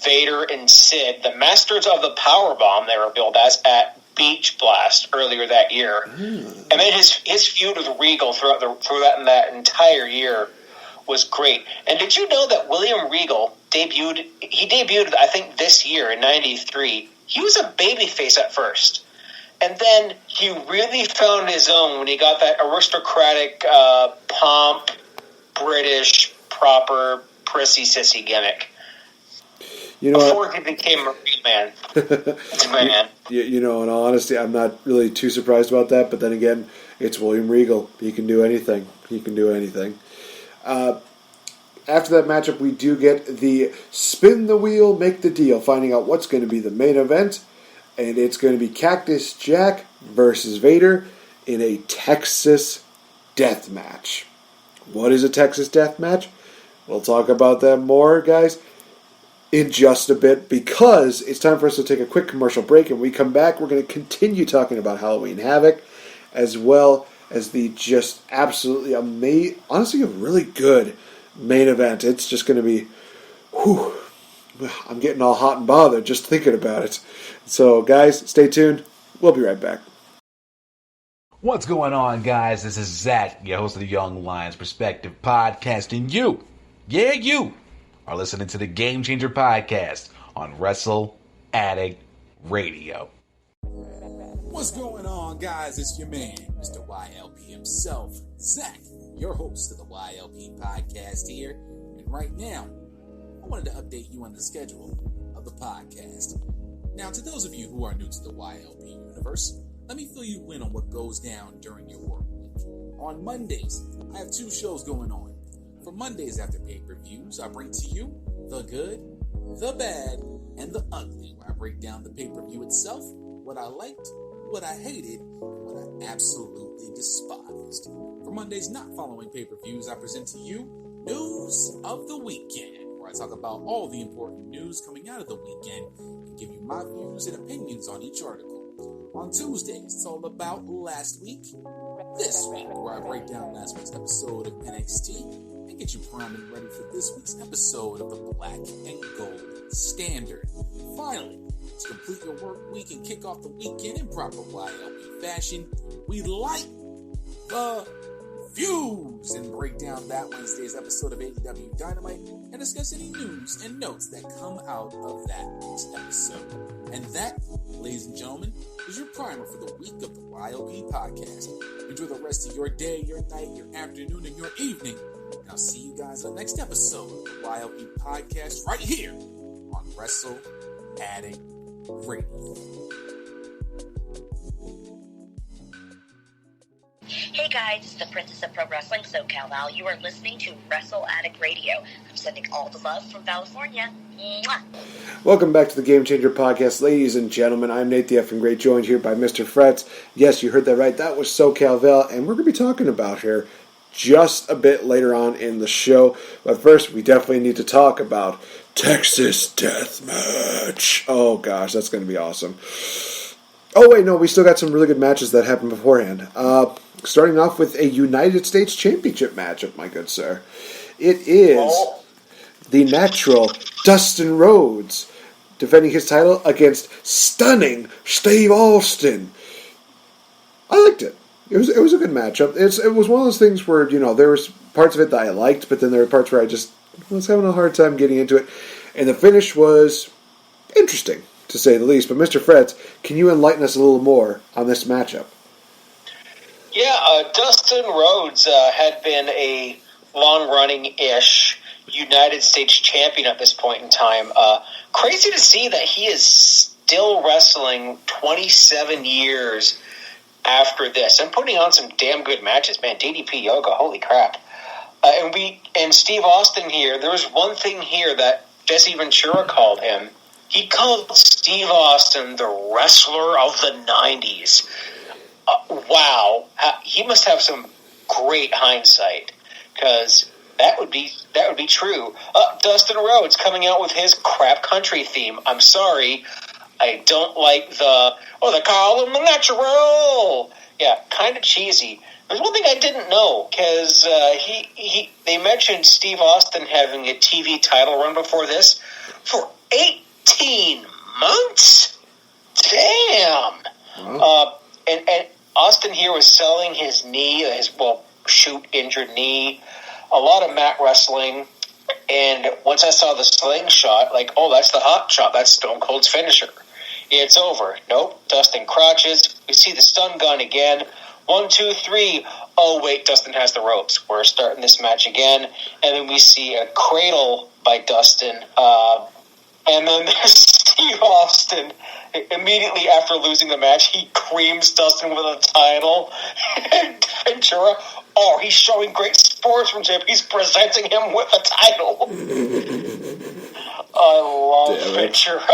Vader and Sid, the Masters of the Powerbomb they were billed as at Beach Blast earlier that year. And then his feud with Regal throughout that entire year was great. And did you know that William Regal debuted, I think, this year in 93. He was a babyface at first. And then he really found his own when he got that aristocratic, pomp, British, proper, prissy, sissy gimmick. Before he became a man. Man. In all honesty, I'm not really too surprised about that. But then again, it's William Regal. He can do anything. After that matchup, we do get the spin the wheel, make the deal, finding out what's going to be the main event. And it's going to be Cactus Jack versus Vader in a Texas death match. What is a Texas death match? We'll talk about that more, guys, in just a bit, because it's time for us to take a quick commercial break. And when we come back, we're going to continue talking about Halloween Havoc, as well as the just absolutely amazing, honestly, a really good main event. It's just going to be, I'm getting all hot and bothered just thinking about it. So, guys, stay tuned. We'll be right back. What's going on, guys? This is Zach, your host of the Young Lions Perspective Podcast, and you are listening to the Game Changer Podcast on Wrestle Addict Radio. What's going on, guys? It's your man, Mr. YLP himself, Zach, your host of the YLP Podcast here. And right now, I wanted to update you on the schedule of the podcast. Now, to those of you who are new to the YLP universe, let me fill you in on what goes down during your work week. On Mondays, I have 2 shows going on. For Mondays after pay-per-views, I bring to you the good, the bad, and the ugly, where I break down the pay-per-view itself, what I liked, what I hated, and what I absolutely despised. For Mondays not following pay-per-views, I present to you News of the Weekend, where I talk about all the important news coming out of the weekend and give you my views and opinions on each article. On Tuesdays, it's all about last week, this week, where I break down last week's episode of NXT and get you primed and ready for this week's episode of the Black and Gold Standard. Finally, to complete your work week and kick off the weekend in proper YLP fashion, we light the fuse and break down that Wednesday's episode of AEW Dynamite and discuss any news and notes that come out of that week's episode. And that, ladies and gentlemen, is your primer for the week of the YLP Podcast. Enjoy the rest of your day, your night, your afternoon, and your evening. And I'll see you guys on the next episode of the YLP Podcast right here on Wrestle Addict Radio. Hey guys, it's the Princess of Pro Wrestling, SoCal Val. You are listening to Wrestle Addict Radio. I'm sending all the love from California. Mwah. Welcome back to the Game Changer Podcast, ladies and gentlemen. I'm NateFNGreat, joined here by Mr. Fretz. Yes, you heard that right. That was SoCal Val, and we're going to be talking about here just a bit later on in the show. But first, we definitely need to talk about Texas Deathmatch. Oh gosh, that's going to be awesome. Oh wait, no, we still got some really good matches that happened beforehand. Starting off with a United States Championship matchup, my good sir. It is the natural Dustin Rhodes defending his title against stunning Steve Austin. I liked it. It was a good matchup. It was one of those things where, there was parts of it that I liked, but then there were parts where I just was having a hard time getting into it. And the finish was interesting, to say the least. But Mr. Fretz, can you enlighten us a little more on this matchup? Yeah, Dustin Rhodes had been a long-running-ish United States champion at this point in time. Crazy to see that he is still wrestling 27 years after this. And putting on some damn good matches, man. DDP Yoga, holy crap. And Steve Austin here, there was one thing here that Jesse Ventura called him. He called Steve Austin the wrestler of the 90s. Wow. He must have some great hindsight, because that would be true. Dustin Rhodes coming out with his crap country theme. I'm sorry, I don't like the call him the natural. Yeah, kind of cheesy. There's one thing I didn't know, because they mentioned Steve Austin having a TV title run before this for 18 months. Damn. Wow. And Austin here was selling his knee, his injured knee, a lot of mat wrestling. And once I saw the slingshot, that's the hot shot. That's Stone Cold's finisher. It's over. Nope. Dustin crotches. We see the stun gun again. 1, 2, 3. Oh, wait, Dustin has the ropes. We're starting this match again. And then we see a cradle by Dustin. And then there's Steve Austin. Immediately after losing the match, he creams Dustin with a title. And Ventura, he's showing great sportsmanship. He's presenting him with a title. I love Ventura.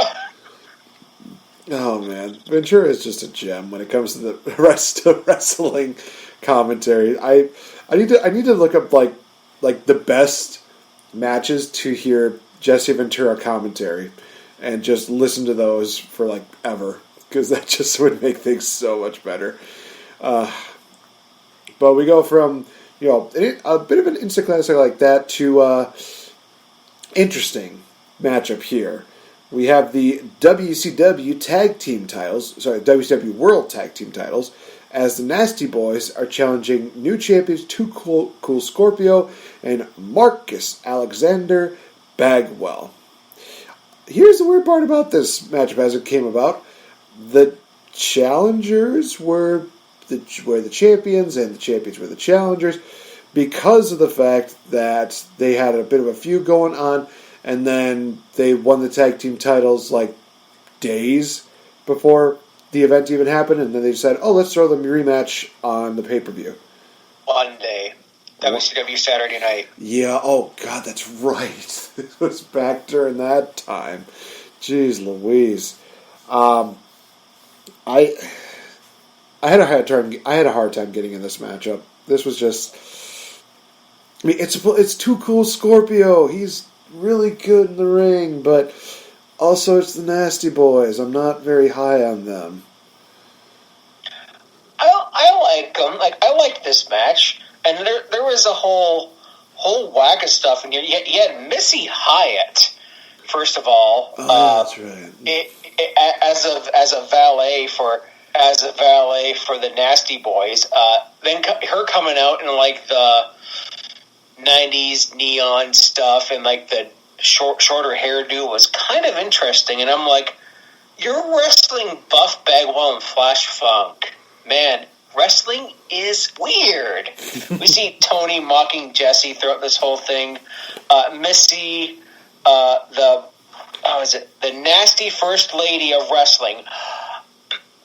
Oh man, Ventura is just a gem when it comes to the rest of wrestling commentary. I need to look up like the best matches to hear Jesse Ventura commentary and just listen to those for ever, because that just would make things so much better. But we go from a bit of an instant classic like that to interesting matchup here. We have the WCW Tag Team titles, WCW World Tag Team titles, as the Nasty Boys are challenging new champions Too Cool Scorpio and Marcus Alexander Bagwell. Here's the weird part about this matchup as it came about. The challengers were the champions, and the champions were the challengers, because of the fact that they had a bit of a feud going on. And then they won the tag team titles days before the event even happened. And then they said, let's throw them a rematch on the pay-per-view. One day. WCW Saturday night. Yeah, oh God, that's right. It was back during that time. Jeez Louise. I had a hard time getting in this matchup. This was just... it's Too Cool Scorpio. He's really good in the ring, but also it's the Nasty Boys. I'm not very high on them. I like them. I like this match, and there was a whole whack of stuff in here. You had Missy Hyatt, first of all. That's right. As a valet for the Nasty Boys. Then her coming out in the 90s neon stuff, and the shorter hairdo was kind of interesting. And I'm like, you're wrestling Buff Bagwell and Flash Funk. Man, wrestling is weird. We see Tony mocking Jesse throughout this whole thing. Missy, the nasty first lady of wrestling.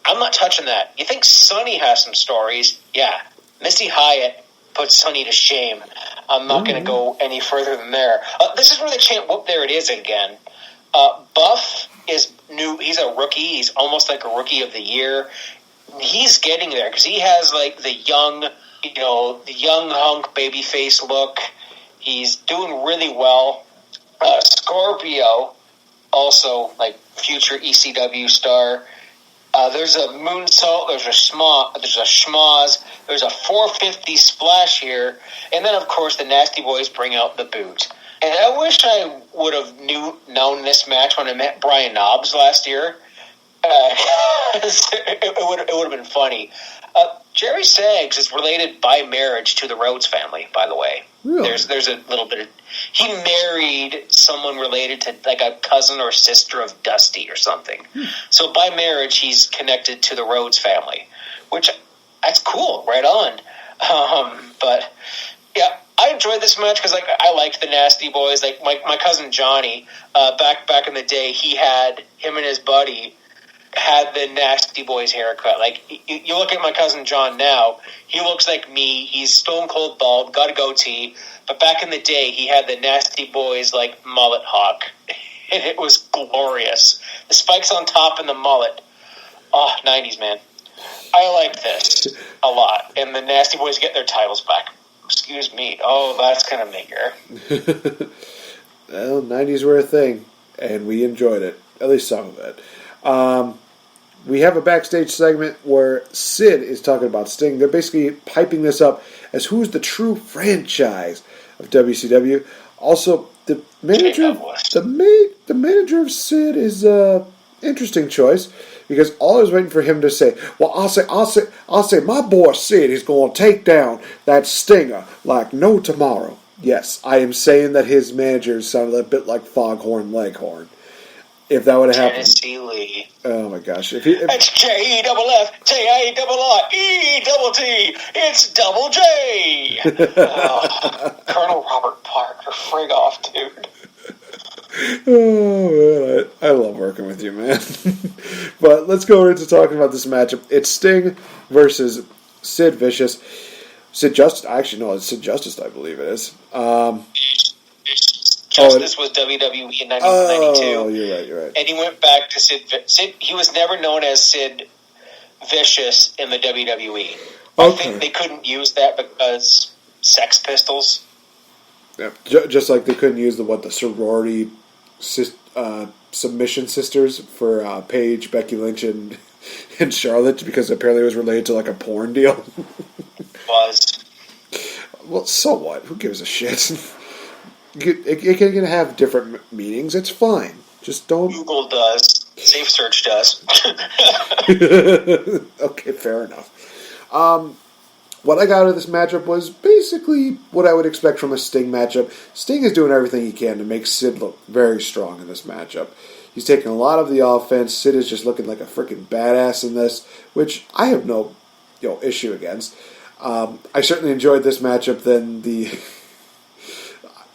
I'm not touching that. You think Sonny has some stories? Yeah. Missy Hyatt put Sonny to shame. I'm not going to go any further than there. This is where the chant, whoop, there it is again. Buff is new. He's a rookie. He's almost like a rookie of the year. He's getting there because he has the young hunk babyface look. He's doing really well. Scorpio, also future ECW star. There's a moonsault, there's a schmoz, there's a 450 splash here, and then of course the Nasty Boys bring out the boot. And I wish I would have known this match when I met Brian Knobbs last year. It would have been funny. Jerry Saggs is related by marriage to the Rhodes family, by the way. Really? There's a little bit of... He married someone related to, like, a cousin or sister of Dusty or something. So by marriage, he's connected to the Rhodes family, which, that's cool, right on. But, yeah, I enjoyed this match because, like, I liked the Nasty Boys. Like, my cousin Johnny, back in the day, him and his buddy had the Nasty Boys haircut. Like, you look at my cousin John now, he looks like me. He's stone cold bald, got a goatee. But back in the day, he had the Nasty Boys, like, mullet hawk. And it was glorious. The spikes on top and the mullet. Oh, 90s, man. I like this a lot. And the Nasty Boys get their titles back. Excuse me. Oh, that's going to make her. Well, 90s were a thing, and we enjoyed it. At least some of it. We have a backstage segment where Sid is talking about Sting. They're basically piping this up as who's the true franchise of WCW. Also, the manager of Sid is an interesting choice because all I was waiting for him to say, well, I'll say my boy Sid is going to take down that Stinger like no tomorrow. Yes, I am saying that his manager sounded a bit like Foghorn Leghorn. If that would have happened. Tennessee Lee. Oh my gosh. It's J-E-F-F, J-I-R-R-E-T-T. It's Double J. Colonel Robert Parker. Frig off, dude. Oh, man. I love working with you, man. But let's go into talking about this matchup. It's Sting versus Sid Vicious. Sid Justice. Actually, no, it's Sid Justice, I believe it is. Justice was WWE in 1992. Oh, you're right. And he went back to Sid. He was never known as Sid Vicious in the WWE. I think they couldn't use that because Sex Pistols. Yeah, just like they couldn't use the sorority submission sisters for Paige, Becky Lynch, and Charlotte because apparently it was related to like a porn deal. Was. Well, so what? Who gives a shit? It can have different meanings. It's fine. Just don't... Google does. Safe Search does. Okay, fair enough. What I got out of this matchup was basically what I would expect from a Sting matchup. Sting is doing everything he can to make Sid look very strong in this matchup. He's taking a lot of the offense. Sid is just looking like a freaking badass in this, which I have no issue against. I certainly enjoyed this matchup than the...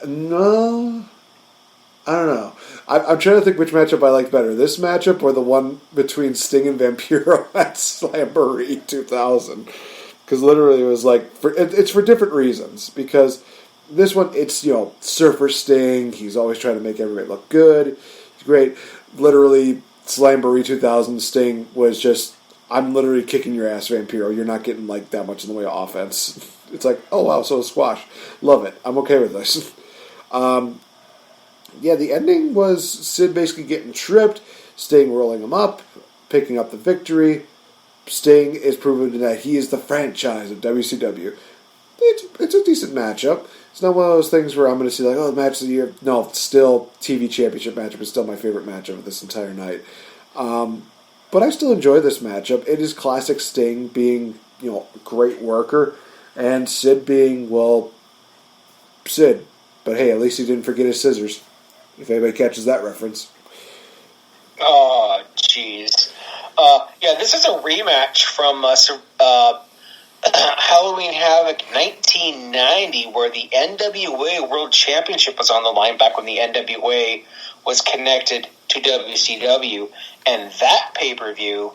No, I don't know. I'm trying to think which matchup I liked better. This matchup or the one between Sting and Vampiro at Slamboree 2000. Because literally it was like, it's for different reasons. Because this one, it's, Surfer Sting. He's always trying to make everybody look good. He's great. Literally, Slamboree 2000 Sting was just, I'm literally kicking your ass, Vampiro. You're not getting like that much in the way of offense. It's like, oh wow, so squash. Love it. I'm okay with this. The ending was Sid basically getting tripped, Sting rolling him up, picking up the victory. Sting is proving that he is the franchise of WCW. It's a decent matchup. It's not one of those things where I'm going to see like, the match of the year. No, still TV Championship matchup is still my favorite matchup of this entire night. But I still enjoy this matchup. It is classic Sting being, a great worker, and Sid being, Sid. But hey, at least he didn't forget his scissors. If anybody catches that reference. Oh, jeez. This is a rematch from Halloween Havoc 1990, where the NWA World Championship was on the line back when the NWA was connected to WCW. And that pay-per-view,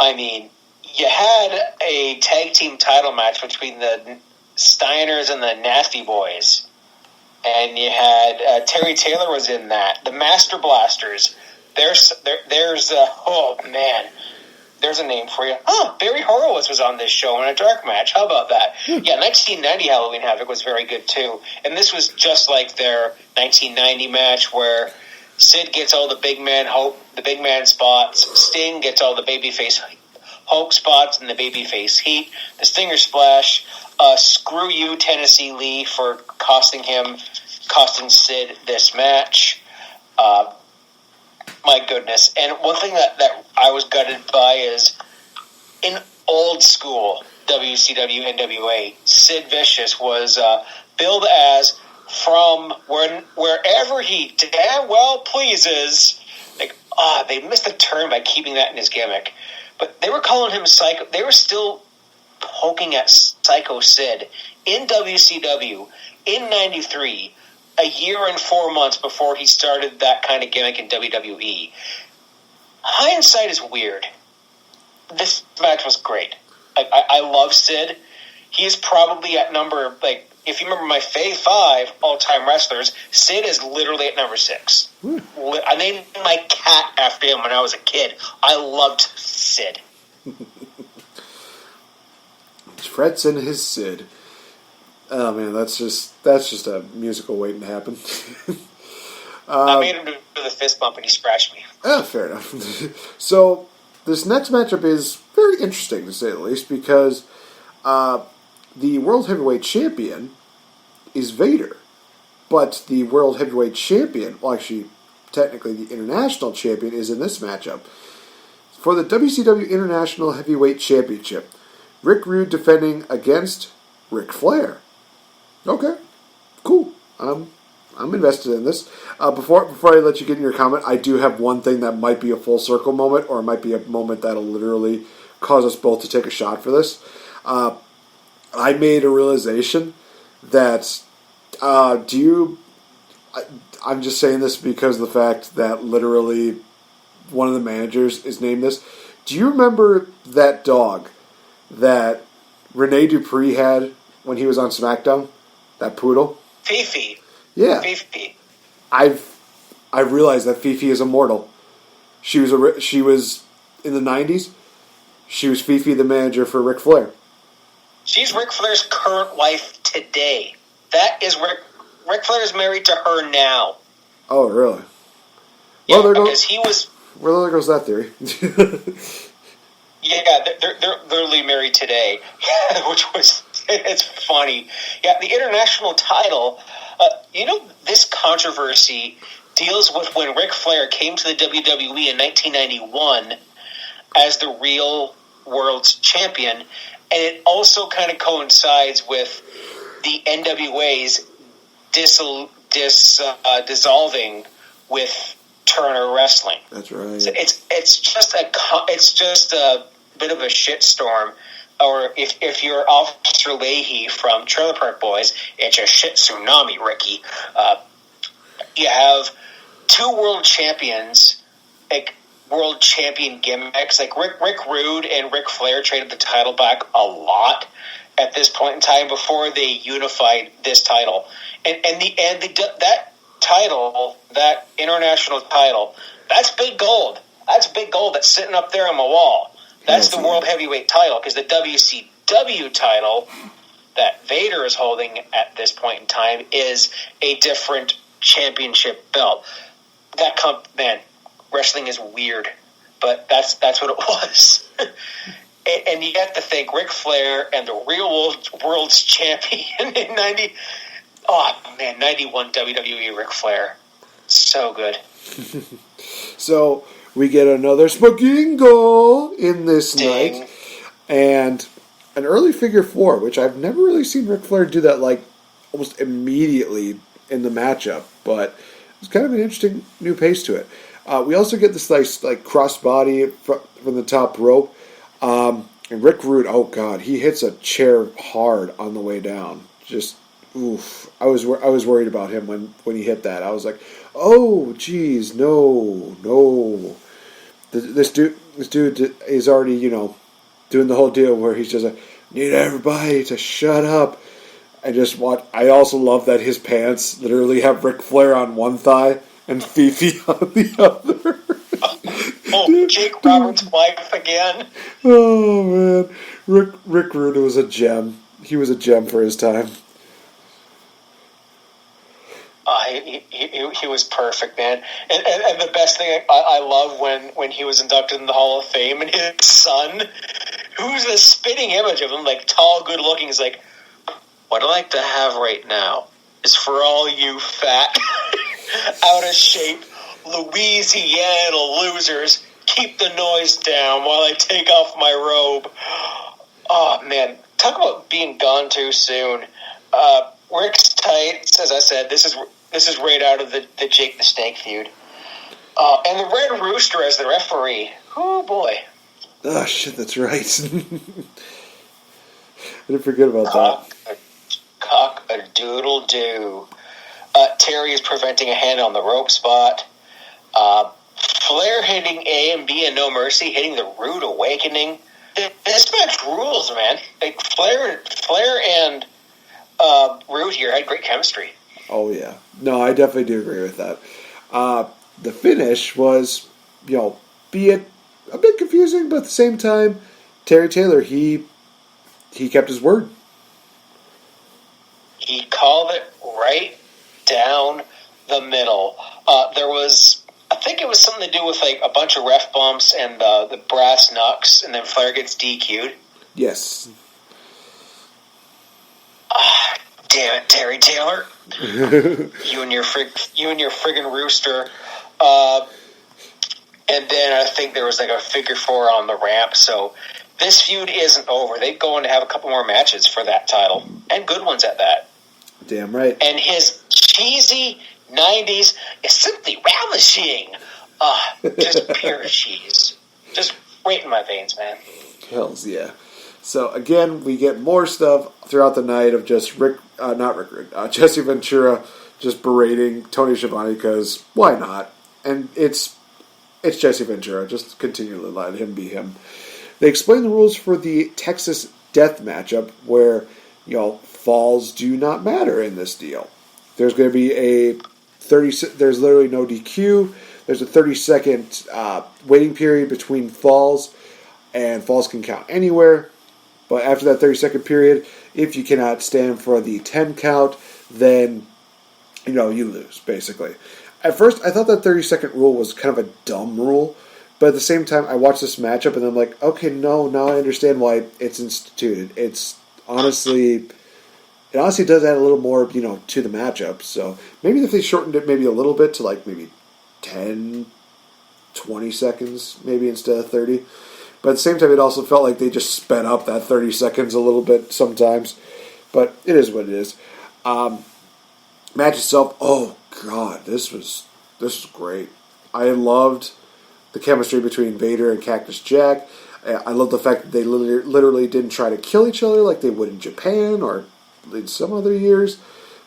you had a tag team title match between the Steiners and the Nasty Boys. And you had Terry Taylor was in that. The Master Blasters. There's a name for you. Barry Horowitz was on this show in a dark match. How about that? Yeah, 1990 Halloween Havoc was very good too. And this was just like their 1990 match where Sid gets all the big man spots. Sting gets all the babyface Hulk spots and the babyface heat. The Stinger Splash. Screw you, Tennessee Lee, for costing Sid this match. My goodness. And one thing that I was gutted by is in old school WCW NWA, Sid Vicious was billed as from wherever he damn well pleases. Like, they missed the turn by keeping that in his gimmick. But they were calling him Psycho. They were still poking at Psycho Sid in WCW in '93, a year and 4 months before he started that kind of gimmick in WWE. Hindsight is weird. This match was great. I love Sid. He is probably at number, like, if you remember my Fave 5 all-time wrestlers, Sid is literally at number 6. I named my cat after him when I was a kid. I loved Sid. Fretz and his Sid. Oh man, that's just a musical waiting to happen. I made him do the fist bump and he scratched me. Fair enough. So this next matchup is very interesting to say the least because the World Heavyweight Champion is Vader, but the World Heavyweight Champion, well actually technically the International Champion, is in this matchup. For the WCW International Heavyweight Championship, Rick Rude defending against Ric Flair. Okay, cool. I'm invested in this. Before I let you get in your comment, I do have one thing that might be a full circle moment, or it might be a moment that'll literally cause us both to take a shot for this. I made a realization that I'm just saying this because of the fact that literally one of the managers is named this. Do you remember that dog that Rene Dupree had when he was on SmackDown? That poodle? Fifi. Yeah. Fifi. I've realized that Fifi is immortal. She was in the 90s. She was Fifi, the manager for Ric Flair. She's Ric Flair's current wife today. That is Ric Flair is married to her now. Oh, really? Yeah, well, because he was. Well, there goes that theory. Yeah, they're literally married today, it's funny. Yeah, the international title. This controversy deals with when Ric Flair came to the WWE in 1991 as the real world's champion, and it also kind of coincides with the NWA's dissolving with Turner Wrestling. That's right. So it's just a bit of a shitstorm. Or if you're Officer Leahy from Trailer Park Boys, it's a shit tsunami, Ricky. You have two world champions, like world champion gimmicks. Like Rick Rude and Ric Flair traded the title back a lot at this point in time before they unified this title. And that title, that international title, that's big gold. That's big gold that's sitting up there on my wall. That's the World Heavyweight title, because the WCW title that Vader is holding at this point in time is a different championship belt. Man, wrestling is weird, but that's what it was. And you have to think Ric Flair and the real world's champion in 91 WWE Ric Flair. So good. So we get another smoking goal in this night. And an early figure 4, which I've never really seen Ric Flair do that like almost immediately in the matchup. But it's kind of an interesting new pace to it. We also get this nice like crossbody from the top rope. And Rick Rude, oh god, he hits a chair hard on the way down. Just oof. I was worried about him when he hit that. I was like, oh geez, no. This dude is already, doing the whole deal where he's just like, need everybody to shut up. I also love that his pants literally have Ric Flair on one thigh and Fifi on the other. Jake Roberts' wife again. Oh man, Rick Rude was a gem. He was a gem for his time. He was perfect, man. And the best thing I love when he was inducted in the Hall of Fame, and his son, who's a spitting image of him, like tall, good looking, is like, what I'd like to have right now is for all you fat, out of shape Louisiana losers, keep the noise down while I take off my robe. Oh, man. Talk about being gone too soon. Rick's tights, as I said, this is right out of the Jake the Snake feud. And the Red Rooster as the referee. Oh, boy. Oh, shit, that's right. I didn't forget about that. Cock-a-doodle-doo. Terry is preventing a hand on the rope spot. Flair hitting A and B and No Mercy, hitting the Rude Awakening. This match rules, man. Like Flair and Rude here had great chemistry. Oh, yeah. No, I definitely do agree with that. The finish was, be it a bit confusing, but at the same time, Terry Taylor, he kept his word. He called it right down the middle. There was, I think it was something to do with like a bunch of ref bumps and the brass knucks, and then Flair gets DQ'd. Yes. Damn it, Terry Taylor. you and your friggin' rooster. And then I think there was like a figure four on the ramp. So this feud isn't over. They go on to have a couple more matches for that title, and good ones at that. Damn right. And his cheesy 90s is simply ravishing. Just pure cheese. Just right in my veins, man. Hells yeah. So again, we get more stuff throughout the night of just Jesse Ventura just berating Tony Schiavone because why not? And it's Jesse Ventura. Just continually let him be him. They explain the rules for the Texas Death matchup where, falls do not matter in this deal. There's going to be there's literally no DQ. There's a 30-second waiting period between falls, and falls can count anywhere. But after that 30-second period, if you cannot stand for the 10 count, then, you lose, basically. At first, I thought that 30-second rule was kind of a dumb rule. But at the same time, I watched this matchup, and I'm like, okay, no, now I understand why it's instituted. It honestly does add a little more, to the matchup. So maybe if they shortened it maybe a little bit to like maybe 10, 20 seconds, maybe instead of 30. But at the same time, it also felt like they just sped up that 30 seconds a little bit sometimes. But it is what it is. Match itself, oh god, this was great. I loved the chemistry between Vader and Cactus Jack. I love the fact that they literally didn't try to kill each other like they would in Japan or in some other years.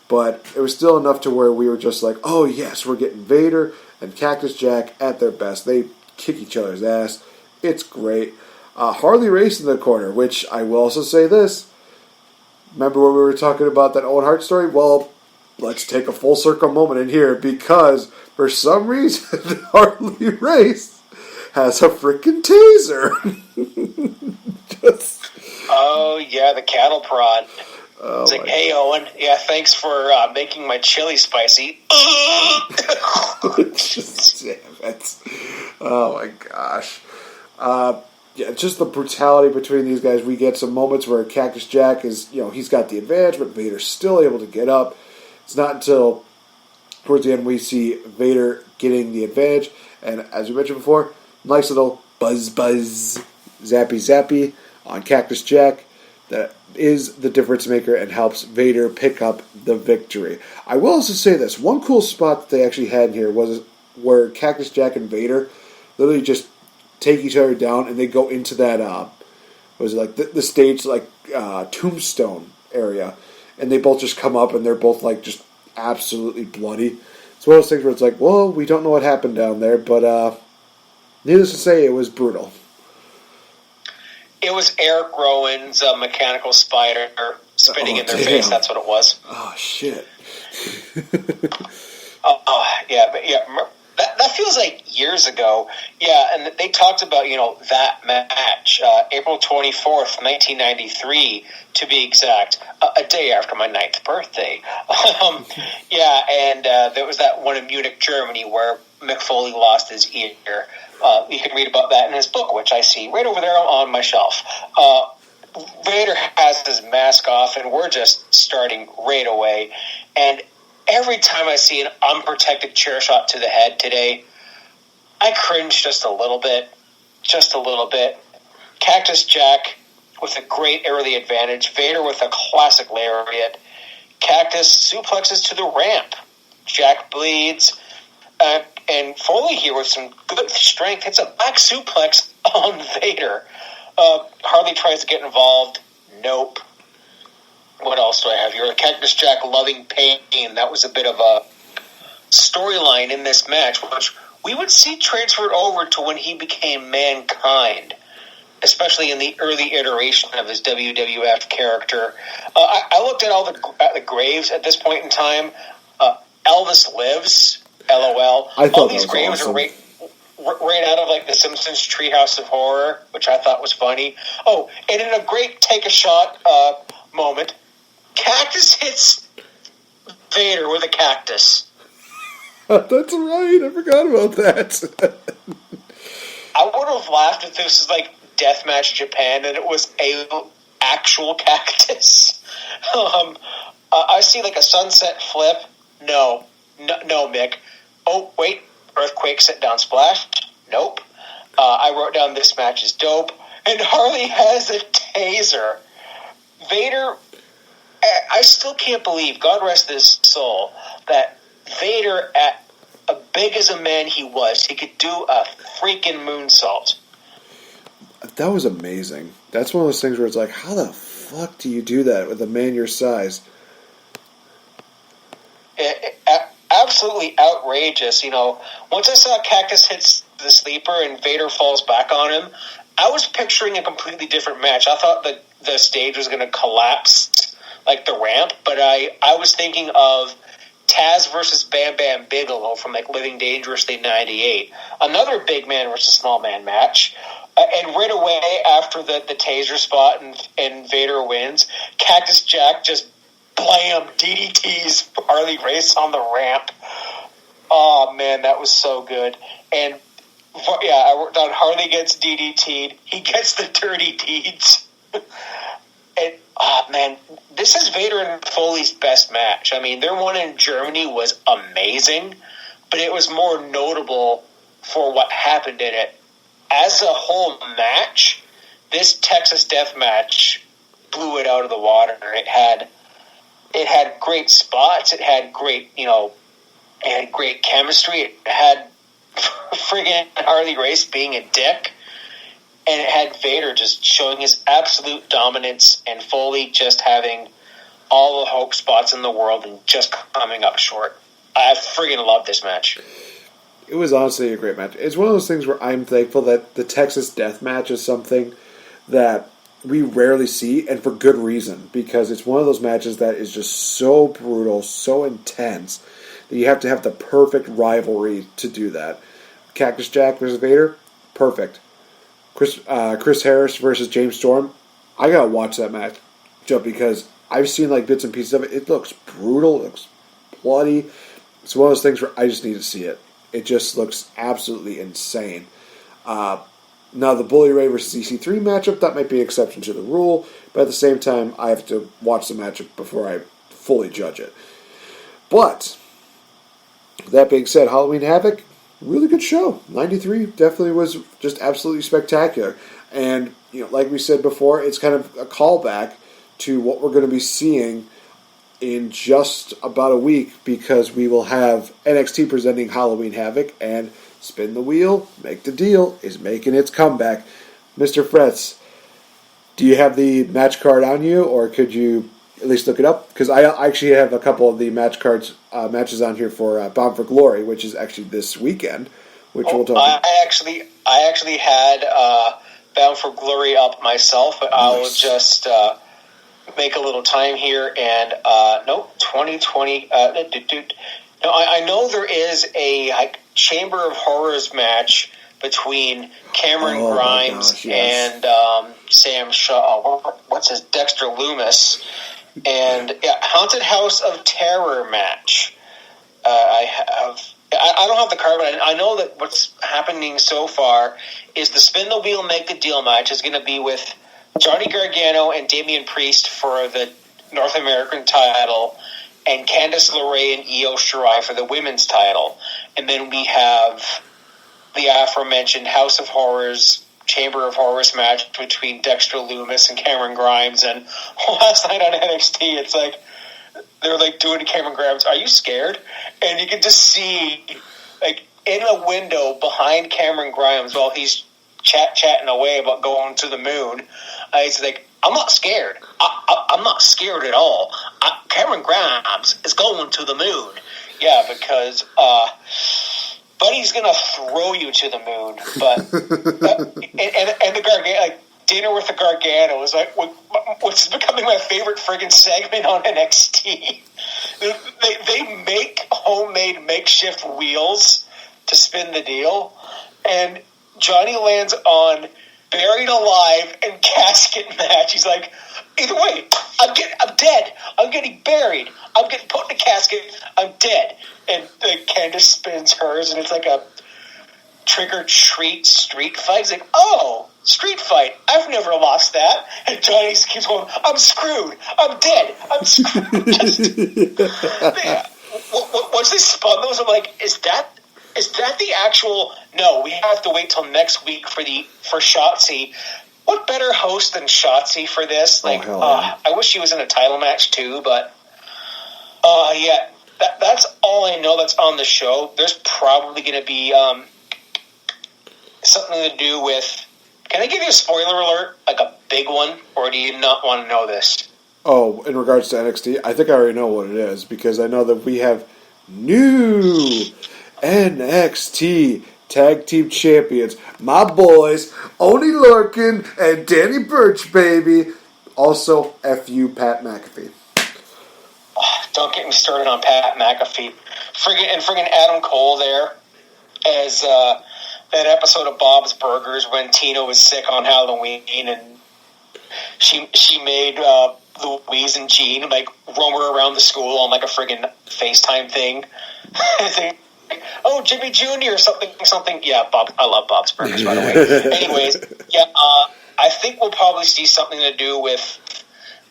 But it was still enough to where we were just like, oh yes, we're getting Vader and Cactus Jack at their best. They kick each other's ass. It's great. Harley Race in the corner, which I will also say this. Remember when we were talking about that Owen Hart story? Well, let's take a full circle moment in here because for some reason Harley Race has a freaking taser. Oh yeah, the cattle prod. Oh, it's like, hey Owen, yeah, thanks for making my chili spicy. Damn it. Oh my gosh. Yeah, just the brutality between these guys. We get some moments where Cactus Jack is, he's got the advantage, but Vader's still able to get up. It's not until towards the end we see Vader getting the advantage, and as we mentioned before, nice little buzz, zappy on Cactus Jack. That is the difference maker and helps Vader pick up the victory. I will also say this. One cool spot that they actually had in here was where Cactus Jack and Vader literally just take each other down and they go into that, the stage, tombstone area. And they both just come up and they're both, just absolutely bloody. It's one of those things where it's like, well, we don't know what happened down there, but needless to say, it was brutal. It was Eric Rowan's mechanical spider spitting in their face. That's what it was. Oh, shit. Yeah. That feels like years ago. Yeah, and they talked about, that match, April 24th, 1993, to be exact, a day after my 9th birthday. There was that one in Munich, Germany, where Mick Foley lost his ear. You can read about that in his book, which I see right over there on my shelf. Vader has his mask off, and we're just starting right away. And every time I see an unprotected chair shot to the head today, I cringe just a little bit. Cactus Jack with a great early advantage. Vader with a classic lariat. Cactus suplexes to the ramp. Jack bleeds. And Foley here with some good strength hits a back suplex on Vader. Harley tries to get involved. Nope. What else do I have here? Cactus Jack loving pain. That was a bit of a storyline in this match, which we would see transferred over to when he became Mankind, especially in the early iteration of his WWF character. I looked at the graves at this point in time. Elvis lives. LOL. I thought all these graves awesome. are right out of like the Simpsons Treehouse of Horror, which I thought was funny. Oh, and in a great take a shot moment, Cactus hits Vader with a cactus. That's right. I forgot about that. I would have laughed if this was like Deathmatch Japan and it was a actual cactus. I see like a sunset flip. No, Mick. Oh, wait, earthquake, sit down splash. Nope. I wrote down this match is dope. And Harley has a taser. Vader, I still can't believe, God rest his soul, that Vader, at as big as a man he was, he could do a freaking moonsault. That was amazing. That's one of those things where it's like, how the fuck do you do that with a man your size? Absolutely outrageous. You know, once I saw Cactus hits the sleeper and Vader falls back on him, I was picturing a completely different match. I thought the stage was going to collapse, like the ramp, but I was thinking of Taz versus Bam Bam Bigelow from like Living Dangerously 98. Another big man versus small man match. And right away after the taser spot and Vader wins, Cactus Jack just blam DDTs Harley Race on the ramp. Oh man, that was so good. And yeah, I worked on Harley gets DDT'd. He gets the dirty deeds. And oh man, this is Vader and Foley's best match. I mean, their one in Germany was amazing, but it was more notable for what happened in it. As a whole match, this Texas Death Match blew it out of the water. It had great spots. It had great, it had great chemistry. It had friggin' Harley Race being a dick. And it had Vader just showing his absolute dominance and Foley just having all the hope spots in the world and just coming up short. I friggin' love this match. It was honestly a great match. It's one of those things where I'm thankful that the Texas Death Match is something that we rarely see, and for good reason, because it's one of those matches that is just so brutal, so intense, that you have to have the perfect rivalry to do that. Cactus Jack versus Vader, perfect. Chris Harris versus James Storm, I gotta watch that match just because I've seen like bits and pieces of it. It looks brutal, it looks bloody. It's one of those things where I just need to see it. It just looks absolutely insane. Now, the Bully Ray versus EC3 matchup, that might be an exception to the rule, but at the same time, I have to watch the matchup before I fully judge it. But, that being said, Halloween Havoc, really good show. 93 definitely was just absolutely spectacular. And, like we said before, it's kind of a callback to what we're going to be seeing in just about a week, because we will have NXT presenting Halloween Havoc, and Spin the Wheel, Make the Deal is making its comeback. Mr. Fretz, do you have the match card on you, or could you at least look it up? Because I actually have a couple of the matches on here for Bound for Glory, which is actually this weekend, which we'll talk about. I actually had Bound for Glory up myself, but I will just make a little time here, and 2020. No, I know there is a Chamber of Horrors match between Cameron Grimes and Sam Shaw. What's his Dexter Loomis, and Haunted House of Terror match. I don't have the card, but I know that what's happening so far is the Spin the Wheel, Make the Deal match is going to be with Johnny Gargano and Damian Priest for the North American title, and Candice LeRae and Io Shirai for the women's title. And then we have the aforementioned House of Horrors Chamber of Horrors match between Dexter Lumis and Cameron Grimes, and last night on NXT, it's like they're like doing to Cameron Grimes, "Are you scared?" And you can just see like in a window behind Cameron Grimes while he's chatting away about going to the moon. He's like, "I'm not scared. I'm not scared at all. Cameron Grimes is going to the moon." Yeah, because Buddy's gonna throw you to the moon, but and the Gargano, like dinner with the Gargano is like what's becoming my favorite friggin' segment on NXT. They make homemade makeshift wheels to spin the deal, and Johnny lands on buried alive and casket match. He's like, either way, I'm dead. I'm getting buried. I'm getting put in a casket. I'm dead. And Candice spins hers, and it's like a trick-or-treat street fight. He's like, oh, street fight. I've never lost that. And Johnny keeps going, I'm screwed. I'm dead. I'm screwed. Once they spun those, I'm like, is that the actual... No, we have to wait till next week for Shotzi. What better host than Shotzi for this? Like, I wish she was in a title match too, but yeah, that's all I know that's on the show. There's probably going to be something to do with... Can I give you a spoiler alert? Like a big one? Or do you not want to know this? Oh, in regards to NXT, I think I already know what it is, because I know that we have new NXT Tag Team Champions. My boys, Oni Lorcan and Danny Burch, baby. Also, F.U. Pat McAfee. Oh, don't get me started on Pat McAfee. Friggin' Adam Cole there as that episode of Bob's Burgers when Tina was sick on Halloween and she made Louise and Jean like roam her around the school on like a friggin' FaceTime thing. Oh, Jimmy Jr. or something. Yeah, Bob. I love Bob's Burgers, by the way. Anyways, yeah, I think we'll probably see something to do with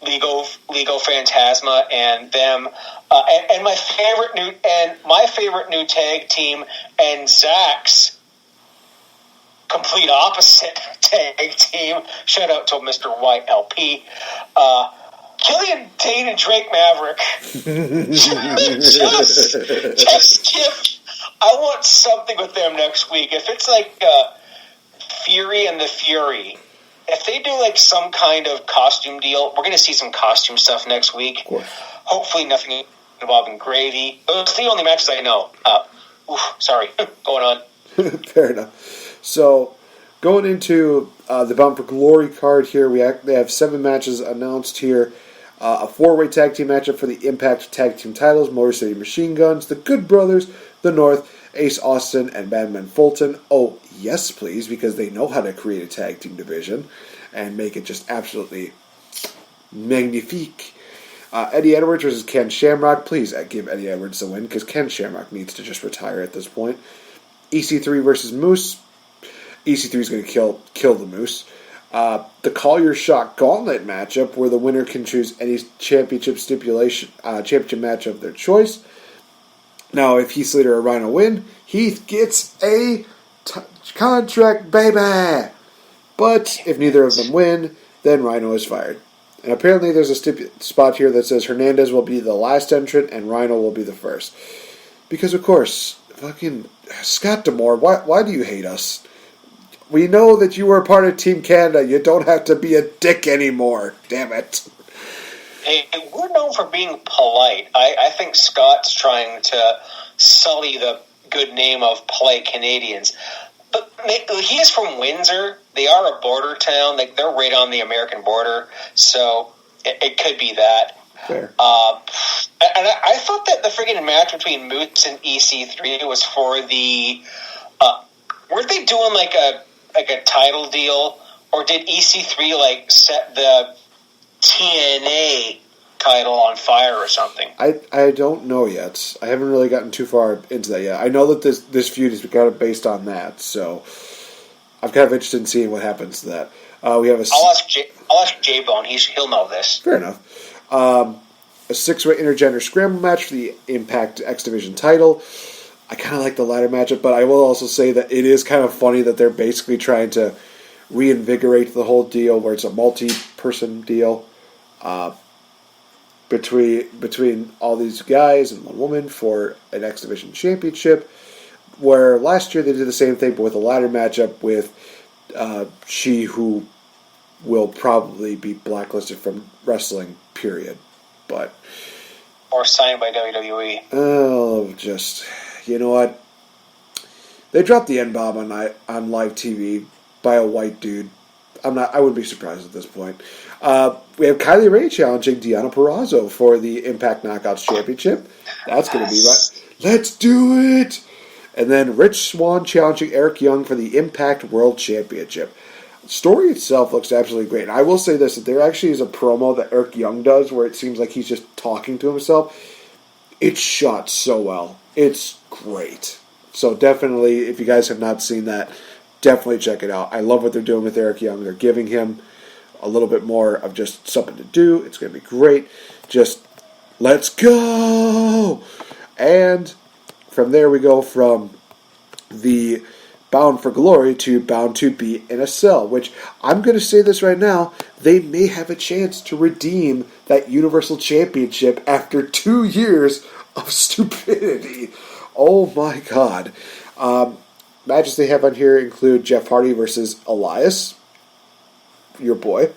Lego Phantasma and them, and my favorite new tag team and Zach's complete opposite tag team. Shout out to Mr. YLP. Killian Dane and Drake Maverick. just give. I want something with them next week. If it's like Fury and the Fury, if they do like some kind of costume deal, we're going to see some costume stuff next week. Hopefully nothing involving Gravy. Those are the only matches I know. Sorry. Going on. Fair enough. So, going into the Bound for Glory card here, they have 7 matches announced here. A 4-way tag team matchup for the Impact Tag Team titles. Motor City Machine Guns, the Good Brothers, the North, Ace Austin, and Badman Fulton. Oh, yes, please, because they know how to create a tag team division and make it just absolutely magnifique. Eddie Edwards versus Ken Shamrock. Please give Eddie Edwards the win, because Ken Shamrock needs to just retire at this point. EC3 versus Moose. EC3 is going to kill the Moose. The Call Your Shot Gauntlet matchup, where the winner can choose any championship match of their choice. Now, if Heath Slater or Rhino win, Heath gets a contract, baby! But if neither of them win, then Rhino is fired. And apparently there's a spot here that says Hernandez will be the last entrant and Rhino will be the first. Because, of course, fucking Scott D'Amore, why do you hate us? We know that you were a part of Team Canada. You don't have to be a dick anymore. Damn it. Hey, we're known for being polite. I think Scott's trying to sully the good name of polite Canadians. But he is from Windsor. They are a border town. They're right on the American border. So it could be that. Fair. And I thought that the friggin' match between Moose and EC3 was for the... weren't they doing like a title deal? Or did EC3 set the TNA title on fire or something? I don't know yet. I haven't really gotten too far into that yet. I know that this feud is kind of based on that, so I'm kind of interested in seeing what happens to that. We have I'll ask J-Bone. He'll know this. Fair enough. A 6-way intergender scramble match for the Impact X Division title. I kind of like the latter matchup, but I will also say that it is kind of funny that they're basically trying to reinvigorate the whole deal where it's a multi-person deal between all these guys and one woman for an X Division championship, where last year they did the same thing but with a ladder matchup with she who will probably be blacklisted from wrestling, period. But or signed by WWE. Oh, just, you know what? They dropped the N-bomb on live TV by a white dude. I wouldn't be surprised at this point. We have Kylie Ray challenging Deonna Purrazzo for the Impact Knockouts Championship. That's going to be right. Let's do it! And then Rich Swann challenging Eric Young for the Impact World Championship. The story itself looks absolutely great. And I will say this, that there actually is a promo that Eric Young does where it seems like he's just talking to himself. It's shot so well. It's great. So definitely, if you guys have not seen that, definitely check it out. I love what they're doing with Eric Young. They're giving him a little bit more of just something to do. It's going to be great. Just, let's go! And from there we go from the Bound for Glory to Bound to Be in a Cell, which I'm going to say this right now, they may have a chance to redeem that Universal Championship after 2 years of stupidity. Oh my god. Matches they have on here include Jeff Hardy versus Elias, your boy.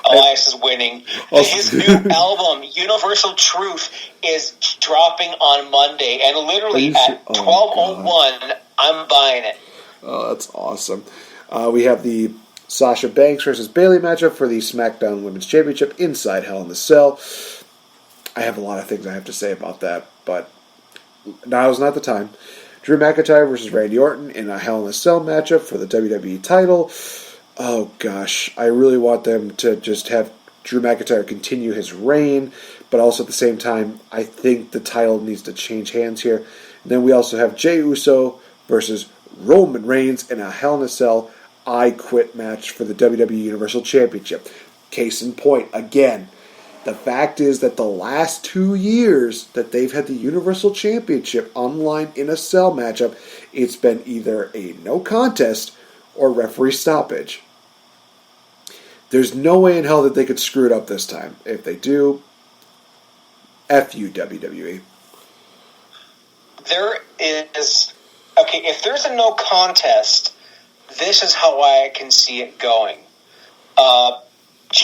Elias is winning. His new album, Universal Truth, is dropping on Monday, and literally at 12:01, I'm buying it. Oh, that's awesome. We have the Sasha Banks versus Bayley matchup for the SmackDown Women's Championship inside Hell in the Cell. I have a lot of things I have to say about that, but now is not the time. Drew McIntyre versus Randy Orton in a Hell in a Cell matchup for the WWE title. Oh gosh, I really want them to just have Drew McIntyre continue his reign, but also at the same time, I think the title needs to change hands here. And then we also have Jey Uso versus Roman Reigns in a Hell in a Cell I Quit match for the WWE Universal Championship. Case in point, again, the fact is that the last 2 years that they've had the Universal Championship online in a cell matchup, it's been either a no contest or referee stoppage. There's no way in hell that they could screw it up this time. If they do, F you, WWE. There is... Okay, if there's a no contest, this is how I can see it going.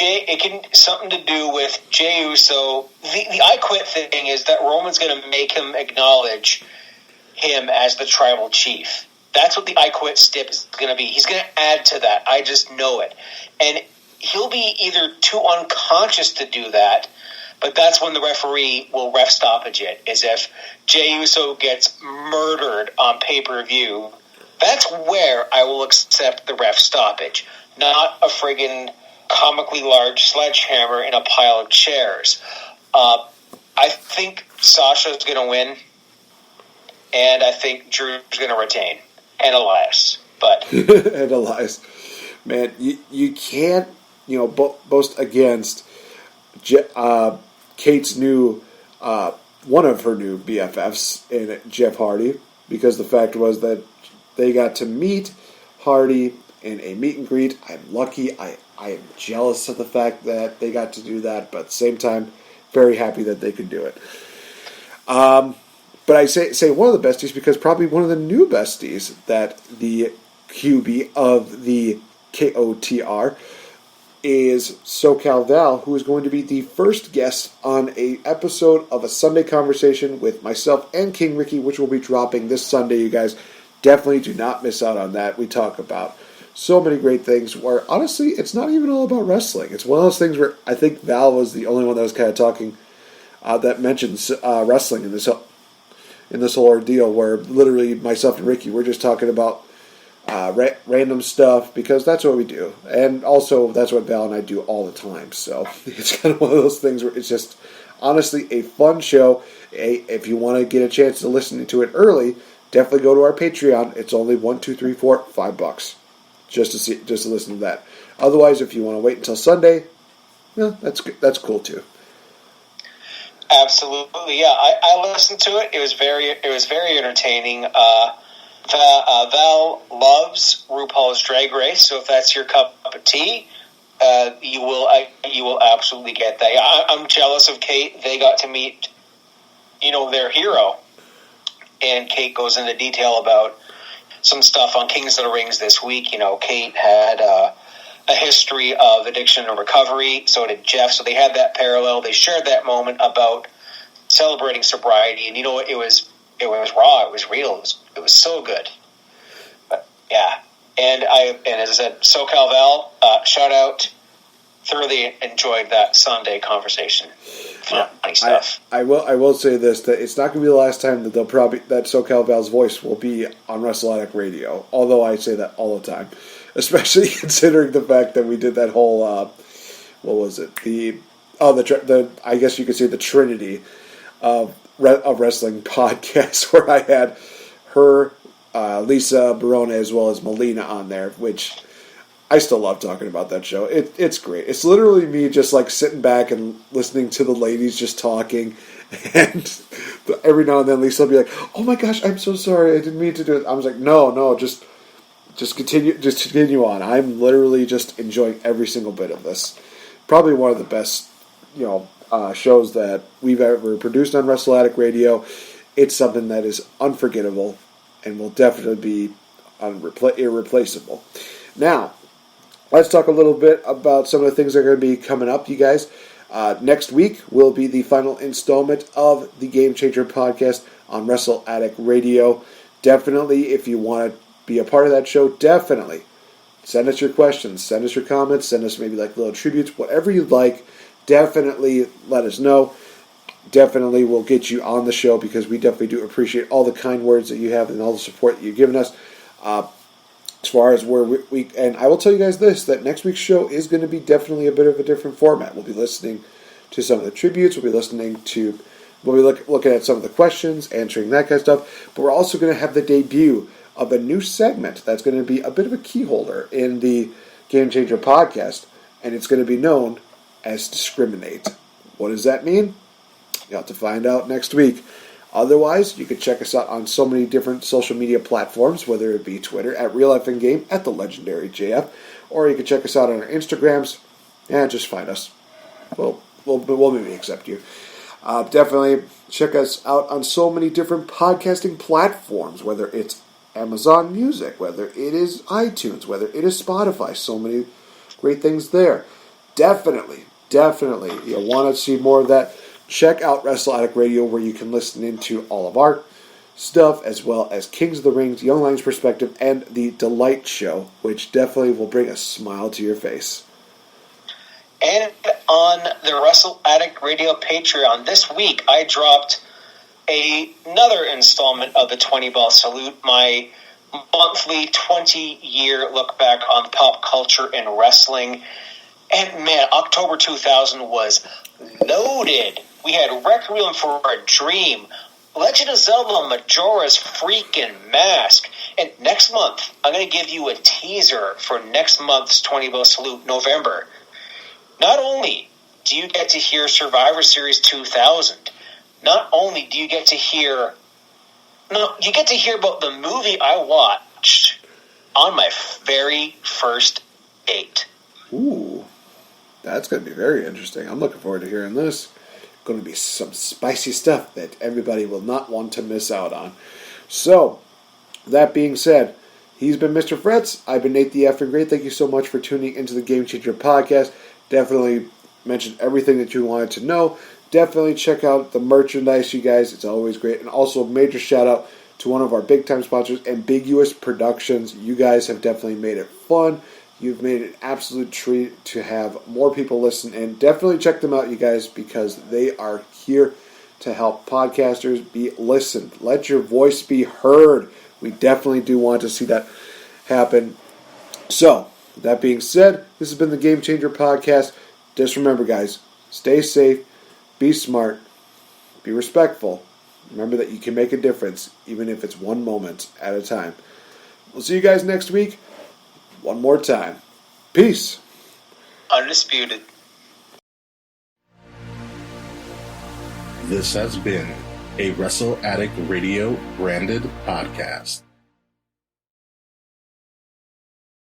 It can something to do with Jey Uso. The I Quit thing is that Roman's going to make him acknowledge him as the tribal chief. That's what the I Quit stip is going to be. He's going to add to that. I just know it. And he'll be either too unconscious to do that, but that's when the referee will ref stoppage it, is if Jey Uso gets murdered on pay-per-view. That's where I will accept the ref stoppage, not a friggin' comically large sledgehammer in a pile of chairs. I think Sasha's going to win, and I think Drew's going to retain, and Elias. But and Elias, man, you can't boast against Kate's new one of her new BFFs in Jeff Hardy, because the fact was that they got to meet Hardy in a meet and greet. I'm lucky. I am jealous of the fact that they got to do that, but at the same time, very happy that they could do it. But I say one of the besties because probably one of the new besties that the QB of the KOTR is SoCal Val, who is going to be the first guest on a episode of a Sunday Conversation with myself and King Ricky, which will be dropping this Sunday. You guys definitely do not miss out on that. We talk about so many great things where, honestly, it's not even all about wrestling. It's one of those things where I think Val was the only one that was kind of talking, that mentions wrestling in this whole ordeal, where literally myself and Ricky, we're just talking about random stuff, because that's what we do. And also, that's what Val and I do all the time. So it's kind of one of those things where it's just, honestly, a fun show. If you want to get a chance to listen to it early, definitely go to our Patreon. It's only $5 just to listen to that. Otherwise, if you want to wait until Sunday, that's cool too. Absolutely, yeah. I listened to it. It was very entertaining. Val loves RuPaul's Drag Race. So if that's your cup of tea, you will absolutely get that. I'm jealous of Kate. They got to meet, their hero. And Kate goes into detail about some stuff on Kings of the Rings this week. Kate had a history of addiction and recovery. So did Jeff. So they had that parallel. They shared that moment about celebrating sobriety. And it was raw. It was real. It was so good. But yeah. And as I said, SoCal Val, shout out. Thoroughly enjoyed that Sunday conversation. Funny stuff. I will say this, that it's not going to be the last time that that SoCal Val's voice will be on Wrestle Addict Radio. Although I say that all the time, especially considering the fact that we did that whole what was it? I guess you could say the Trinity of wrestling podcast, where I had her, Lisa Barona, as well as Melina on there, which I still love talking about that show. It's great. It's literally me just like sitting back and listening to the ladies just talking, and every now and then Lisa will be like, "Oh my gosh, I'm so sorry, I didn't mean to do it." I was like, "No, just continue on." I'm literally just enjoying every single bit of this. Probably one of the best, shows that we've ever produced on Wrestle Addict Radio. It's something that is unforgettable and will definitely be irreplaceable. Now, let's talk a little bit about some of the things that are going to be coming up, you guys. Next week will be the final installment of the Game Changer podcast on Wrestle Addict Radio. Definitely, if you want to be a part of that show, definitely send us your questions, send us your comments, send us maybe like little tributes, whatever you'd like. Definitely let us know. Definitely we'll get you on the show, because we definitely do appreciate all the kind words that you have and all the support that you've given us. As far as where and I will tell you guys this, that next week's show is going to be definitely a bit of a different format. We'll be listening to some of the tributes. We'll be looking at some of the questions, answering that kind of stuff. But we're also going to have the debut of a new segment that's going to be a bit of a key holder in the Game Changer podcast, and it's going to be known as Discriminate. What does that mean? You'll have to find out next week. Otherwise, you can check us out on so many different social media platforms, whether it be Twitter at RealFNGame, at the legendary JF, or you can check us out on our Instagrams. Just find us. We'll maybe accept you. Definitely check us out on so many different podcasting platforms, whether it's Amazon Music, whether it is iTunes, whether it is Spotify. So many great things there. Definitely, you'll want to see more of that. Check out Wrestle Addict Radio, where you can listen into all of our stuff, as well as Kings of the Rings, Young Lions Perspective, and the Delight Show, which definitely will bring a smile to your face. And on the Wrestle Addict Radio Patreon, this week I dropped another installment of the 20 Ball Salute, my monthly 20-year look back on pop culture and wrestling. And man, October 2000 was loaded. We had Requiem for a Dream, Legend of Zelda Majora's freaking Mask. And next month, I'm going to give you a teaser for next month's 20 Ball Salute, November. Not only do you get to hear Survivor Series 2000, not only do you get to hear... No, you get to hear about the movie I watched on my very first date. Ooh, that's going to be very interesting. I'm looking forward to hearing this. Going to be some spicy stuff that everybody will not want to miss out on. So, that being said, he's been Mr. Fretz. I've been NateFNGreat. Thank you so much for tuning into the Game Changer podcast. Definitely mentioned everything that you wanted to know. Definitely check out the merchandise, you guys. It's always great. And also a major shout out to one of our big time sponsors, Ambiguous Productions. You guys have definitely made it fun. You've made it an absolute treat to have more people listen, and definitely check them out, you guys, because they are here to help podcasters be listened. Let your voice be heard. We definitely do want to see that happen. So, with that being said, this has been the Game Changer podcast. Just remember, guys, stay safe, be smart, be respectful. Remember that you can make a difference, even if it's one moment at a time. We'll see you guys next week. One more time. Peace. Undisputed. This has been a Wrestle Addict Radio branded podcast.